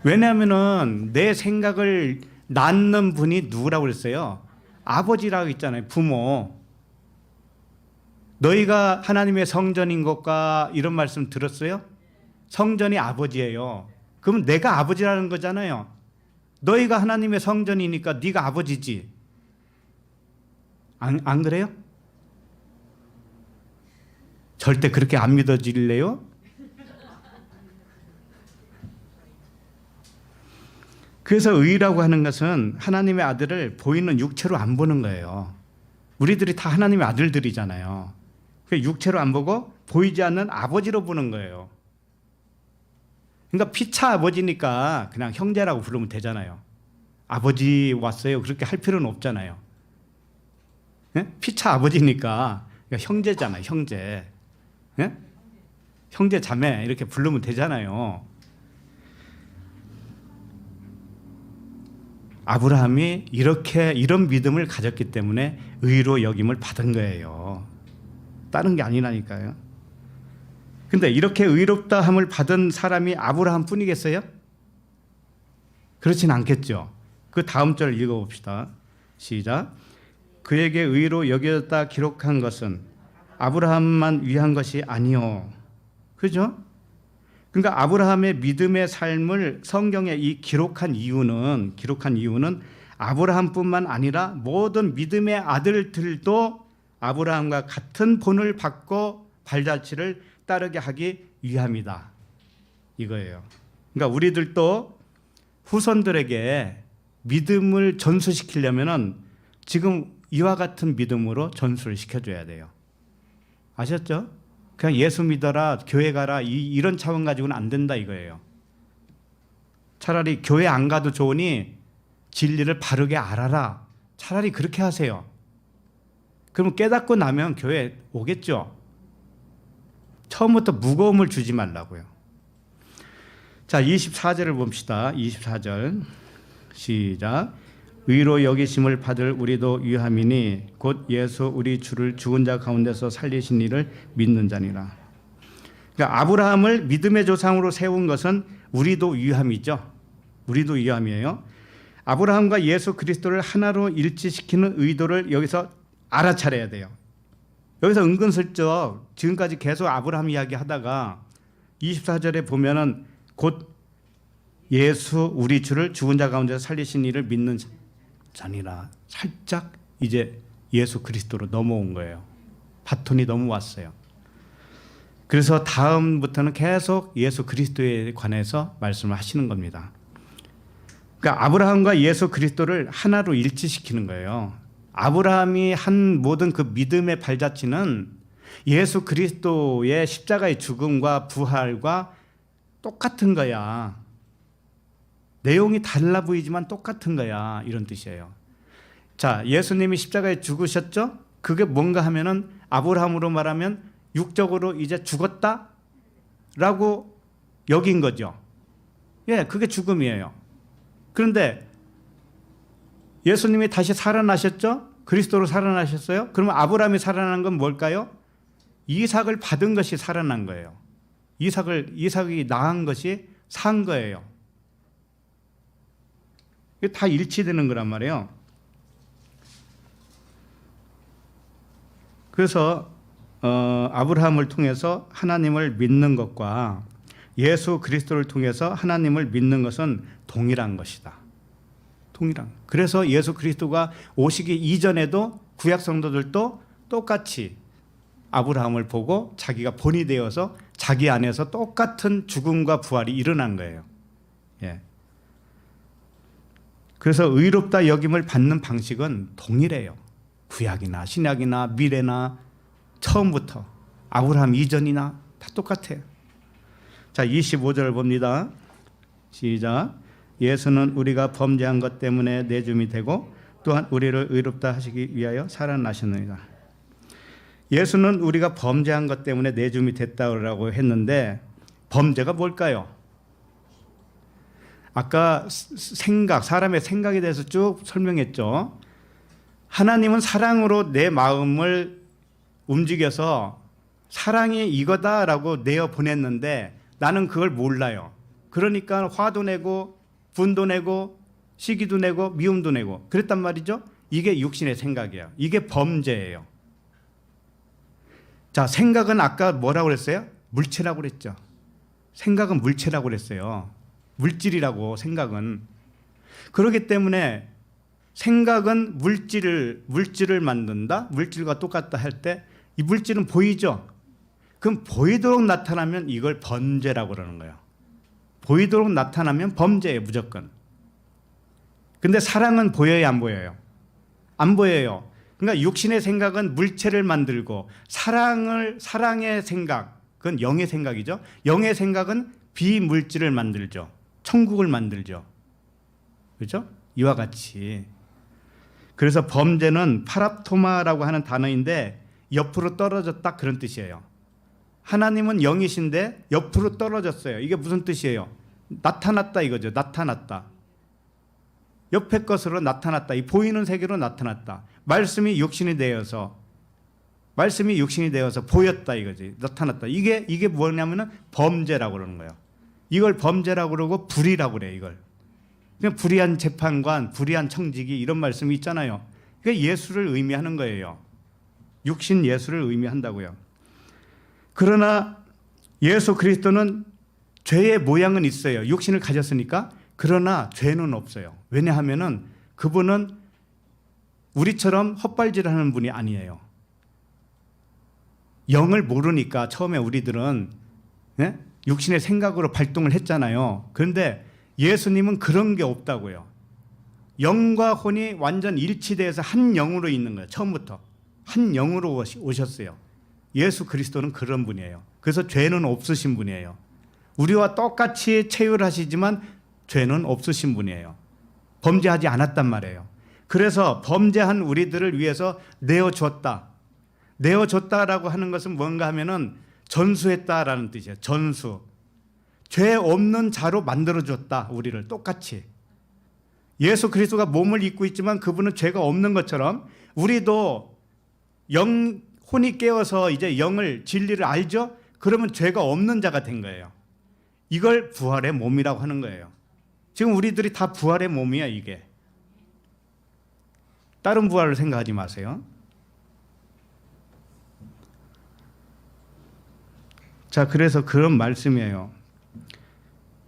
왜냐하면은 내 생각을 낳는 분이 누구라고 그랬어요? 아버지라고 했잖아요. 부모. 너희가 하나님의 성전인 것과 이런 말씀 들었어요? 성전이 아버지예요. 그럼 내가 아버지라는 거잖아요. 너희가 하나님의 성전이니까 네가 아버지지. 안 그래요? 절대 그렇게 안 믿어질래요? 그래서 의라고 하는 것은 하나님의 아들을 보이는 육체로 안 보는 거예요. 우리들이 다 하나님의 아들들이잖아요. 육체로 안 보고 보이지 않는 아버지로 보는 거예요. 그러니까 피차 아버지니까 그냥 형제라고 부르면 되잖아요. 아버지 왔어요. 그렇게 할 필요는 없잖아요. 예? 피차 아버지니까 형제잖아요. 형제. 예? 형제 자매 이렇게 부르면 되잖아요. 아브라함이 이런 믿음을 가졌기 때문에 의로 여김을 받은 거예요. 다른 게 아니라니까요. 근데 이렇게 의롭다함을 받은 사람이 아브라함 뿐이겠어요? 그렇진 않겠죠. 그 다음 절 읽어봅시다. 시작. 그에게 의로 여겨졌다 기록한 것은 아브라함만 위한 것이 아니요. 그죠? 그러니까 아브라함의 믿음의 삶을 성경에 기록한 이유는 아브라함뿐만 아니라 모든 믿음의 아들들도 아브라함과 같은 본을 받고 발자취를 따르게 하기 위함이다. 이거예요. 그러니까 우리들도 후손들에게 믿음을 전수시키려면은 지금 이와 같은 믿음으로 전수를 시켜줘야 돼요. 아셨죠? 그냥 예수 믿어라, 교회 가라 이런 차원 가지고는 안 된다 이거예요. 차라리 교회 안 가도 좋으니 진리를 바르게 알아라. 차라리 그렇게 하세요. 그러면 깨닫고 나면 교회 오겠죠. 처음부터 무거움을 주지 말라고요. 자, 24절을 봅시다. 24절 시작. 의로 여기심을 받을 우리도 유함이니 곧 예수 우리 주를 죽은 자 가운데서 살리신 이를 믿는 자니라. 그러니까 아브라함을 믿음의 조상으로 세운 것은 우리도 유함이죠. 우리도 유함이에요. 아브라함과 예수 그리스도를 하나로 일치시키는 의도를 여기서 알아차려야 돼요. 여기서 은근슬쩍 지금까지 계속 아브라함 이야기 하다가 24절에 보면은 곧 예수 우리 주를 죽은 자 가운데서 살리신 이를 믿는 자니라. 살짝 이제 예수 그리스도로 넘어온 거예요. 바톤이 넘어왔어요. 그래서 다음부터는 계속 예수 그리스도에 관해서 말씀을 하시는 겁니다. 그러니까 아브라함과 예수 그리스도를 하나로 일치시키는 거예요. 아브라함이 한 모든 그 믿음의 발자취는 예수 그리스도의 십자가의 죽음과 부활과 똑같은 거야. 내용이 달라 보이지만 똑같은 거야. 이런 뜻이에요. 자, 예수님이 십자가에 죽으셨죠? 그게 뭔가 하면은 아브라함으로 말하면 육적으로 이제 죽었다라고 여긴 거죠. 예, 그게 죽음이에요. 그런데 예수님이 다시 살아나셨죠? 그리스도로 살아나셨어요? 그러면 아브라함이 살아난 건 뭘까요? 이삭을 받은 것이 살아난 거예요. 이삭이 낳은 것이 산 거예요. 이게 다 일치되는 거란 말이에요. 그래서 아브라함을 통해서 하나님을 믿는 것과 예수 그리스도를 통해서 하나님을 믿는 것은 동일한 것이다. 동일한. 그래서 예수 그리스도가 오시기 이전에도 구약 성도들도 똑같이 아브라함을 보고 자기가 본이 되어서 자기 안에서 똑같은 죽음과 부활이 일어난 거예요. 예. 그래서 의롭다 여김을 받는 방식은 동일해요. 구약이나 신약이나 미래나 처음부터 아브라함 이전이나 다 똑같아요. 자, 25절 봅니다. 시작. 예수는 우리가 범죄한 것 때문에 내줌이 되고 또한 우리를 의롭다 하시기 위하여 살아나셨느니라. 예수는 우리가 범죄한 것 때문에 내줌이 됐다고 했는데 범죄가 뭘까요? 아까 생각, 사람의 생각에 대해서 쭉 설명했죠. 하나님은 사랑으로 내 마음을 움직여서 사랑이 이거다라고 내어 보냈는데 나는 그걸 몰라요. 그러니까 화도 내고 분도 내고 시기도 내고 미움도 내고 그랬단 말이죠. 이게 육신의 생각이에요. 이게 범죄예요. 자, 생각은 아까 뭐라고 그랬어요? 물체라고 그랬죠. 생각은 물체라고 그랬어요. 물질이라고. 생각은. 그렇기 때문에 생각은 물질을 만든다. 물질과 똑같다 할 때 이 물질은 보이죠. 그럼 보이도록 나타나면 이걸 범죄라고 그러는 거예요. 보이도록 나타나면 범죄예요. 무조건. 근데 사랑은 보여요, 안 보여요? 안 보여요. 그러니까 육신의 생각은 물체를 만들고 사랑의 생각, 그건 영의 생각이죠. 영의 생각은 비물질을 만들죠. 천국을 만들죠. 그렇죠? 이와 같이. 그래서 범죄는 파랍토마라고 하는 단어인데 옆으로 떨어졌다 그런 뜻이에요. 하나님은 영이신데 옆으로 떨어졌어요. 이게 무슨 뜻이에요? 나타났다 이거죠. 나타났다. 옆에 것으로 나타났다. 이 보이는 세계로 나타났다. 말씀이 육신이 되어서 보였다 이거지. 나타났다. 이게 뭐냐면은 범죄라고 그러는 거예요. 이걸 범죄라고 그러고 불의라고 그래요. 이걸. 그냥 불의한 재판관, 불의한 청지기 이런 말씀이 있잖아요. 그게 예수를 의미하는 거예요. 육신 예수를 의미한다고요. 그러나 예수 그리스도는 죄의 모양은 있어요. 육신을 가졌으니까. 그러나 죄는 없어요. 왜냐하면은 그분은 우리처럼 헛발질하는 분이 아니에요. 영을 모르니까 처음에 우리들은 육신의 생각으로 발동을 했잖아요. 그런데 예수님은 그런 게 없다고요. 영과 혼이 완전 일치돼서 한 영으로 있는 거예요. 처음부터 한 영으로 오셨어요. 예수 그리스도는 그런 분이에요. 그래서 죄는 없으신 분이에요. 우리와 똑같이 체휼하시지만 죄는 없으신 분이에요. 범죄하지 않았단 말이에요. 그래서 범죄한 우리들을 위해서 내어줬다. 내어줬다라고 하는 것은 뭔가 하면은 전수했다라는 뜻이에요. 전수. 죄 없는 자로 만들어줬다. 우리를 똑같이. 예수 그리스도가 몸을 입고 있지만 그분은 죄가 없는 것처럼 우리도 혼이 깨어서 이제 영을 진리를 알죠? 그러면 죄가 없는 자가 된 거예요. 이걸 부활의 몸이라고 하는 거예요. 지금 우리들이 다 부활의 몸이야 이게. 다른 부활을 생각하지 마세요. 자, 그래서 그런 말씀이에요.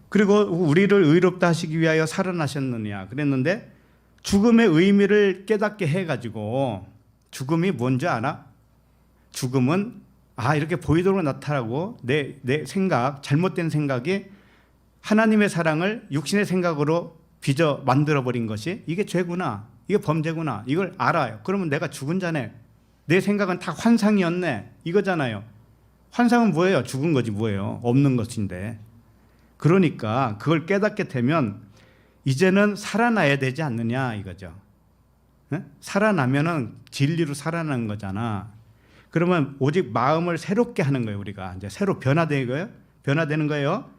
그리고 우리를 의롭다 하시기 위하여 살아나셨느냐 그랬는데 죽음의 의미를 깨닫게 해가지고 죽음이 뭔지 알아? 죽음은 이렇게 보이도록 나타나고 내 생각, 잘못된 생각이 하나님의 사랑을 육신의 생각으로 빚어 만들어버린 것이 이게 죄구나, 이게 범죄구나, 이걸 알아요. 그러면 내가 죽은 자네. 내 생각은 다 환상이었네. 이거잖아요. 환상은 뭐예요? 죽은 거지 뭐예요? 없는 것인데. 그러니까 그걸 깨닫게 되면 이제는 살아나야 되지 않느냐 이거죠. 살아나면은 진리로 살아나는 거잖아. 그러면 오직 마음을 새롭게 하는 거예요. 우리가 이제 새로 변화되는 거예요.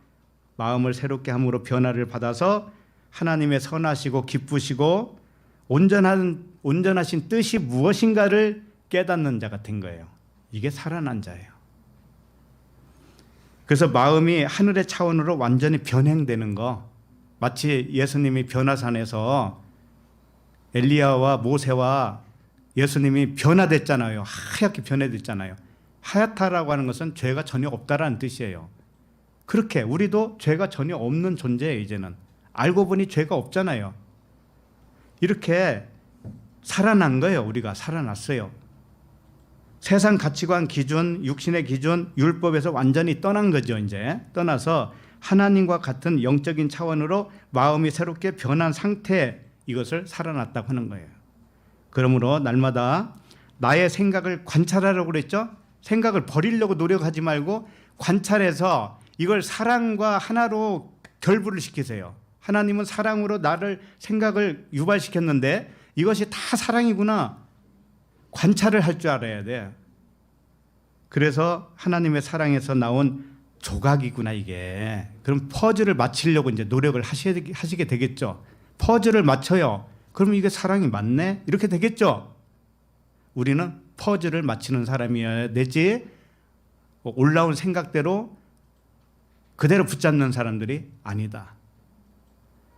마음을 새롭게 함으로 변화를 받아서 하나님의 선하시고 기쁘시고 온전하신 뜻이 무엇인가를 깨닫는 자가 된 거예요. 이게 살아난 자예요. 그래서 마음이 하늘의 차원으로 완전히 변행되는 거, 마치 예수님이 변화산에서 엘리야와 모세와 예수님이 변화됐잖아요. 하얗게 변화됐잖아요. 하얗다라고 하는 것은 죄가 전혀 없다라는 뜻이에요. 그렇게 우리도 죄가 전혀 없는 존재예요. 이제는 알고 보니 죄가 없잖아요. 이렇게 살아난 거예요. 우리가 살아났어요. 세상 가치관 기준, 육신의 기준, 율법에서 완전히 떠난 거죠. 이제 떠나서 하나님과 같은 영적인 차원으로 마음이 새롭게 변한 상태, 이것을 살아났다고 하는 거예요. 그러므로 날마다 나의 생각을 관찰하라고 그랬죠. 생각을 버리려고 노력하지 말고 관찰해서 이걸 사랑과 하나로 결부를 시키세요. 하나님은 사랑으로 나를 생각을 유발시켰는데 이것이 다 사랑이구나. 관찰을 할 줄 알아야 돼. 그래서 하나님의 사랑에서 나온 조각이구나 이게. 그럼 퍼즐을 맞추려고 이제 노력을 하시게 되겠죠. 퍼즐을 맞춰요. 그럼 이게 사랑이 맞네? 이렇게 되겠죠. 우리는 퍼즐을 맞추는 사람이어야 되지 올라온 생각대로 그대로 붙잡는 사람들이 아니다.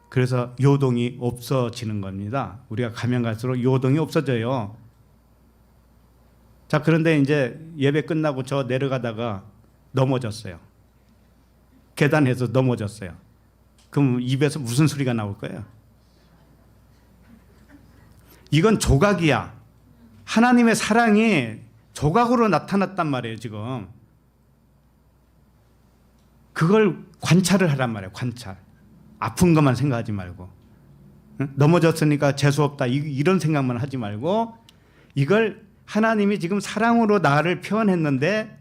그래서 요동이 없어지는 겁니다. 우리가 가면 갈수록 요동이 없어져요. 자, 그런데 이제 예배 끝나고 저 내려가다가 넘어졌어요. 계단에서 넘어졌어요. 그럼 입에서 무슨 소리가 나올 거예요? 이건 조각이야. 하나님의 사랑이 조각으로 나타났단 말이에요, 지금. 그걸 관찰을 하란 말이에요, 관찰. 아픈 것만 생각하지 말고. 넘어졌으니까 재수없다, 이런 생각만 하지 말고, 이걸 하나님이 지금 사랑으로 나를 표현했는데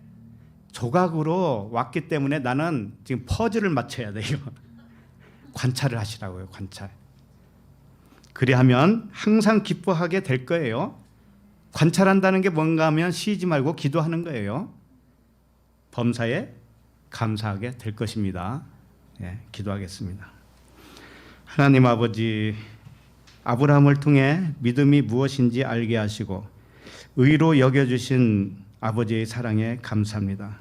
조각으로 왔기 때문에 나는 지금 퍼즐을 맞춰야 돼요. 관찰을 하시라고요, 관찰. 그리하면 항상 기뻐하게 될 거예요. 관찰한다는 게 뭔가 하면 쉬지 말고 기도하는 거예요. 범사에 감사하게 될 것입니다. 예, 기도하겠습니다. 하나님 아버지, 아브라함을 통해 믿음이 무엇인지 알게 하시고 의로 여겨주신 아버지의 사랑에 감사합니다.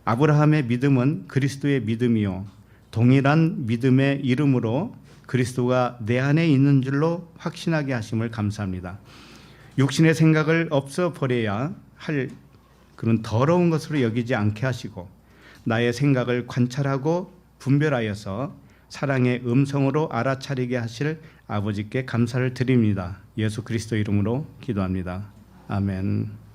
아브라함의 믿음은 그리스도의 믿음이요, 동일한 믿음의 이름으로 그리스도가 내 안에 있는 줄로 확신하게 하심을 감사합니다. 육신의 생각을 없애버려야 할 그런 더러운 것으로 여기지 않게 하시고 나의 생각을 관찰하고 분별하여서 사랑의 음성으로 알아차리게 하실 아버지께 감사를 드립니다. 예수 그리스도 이름으로 기도합니다. 아멘.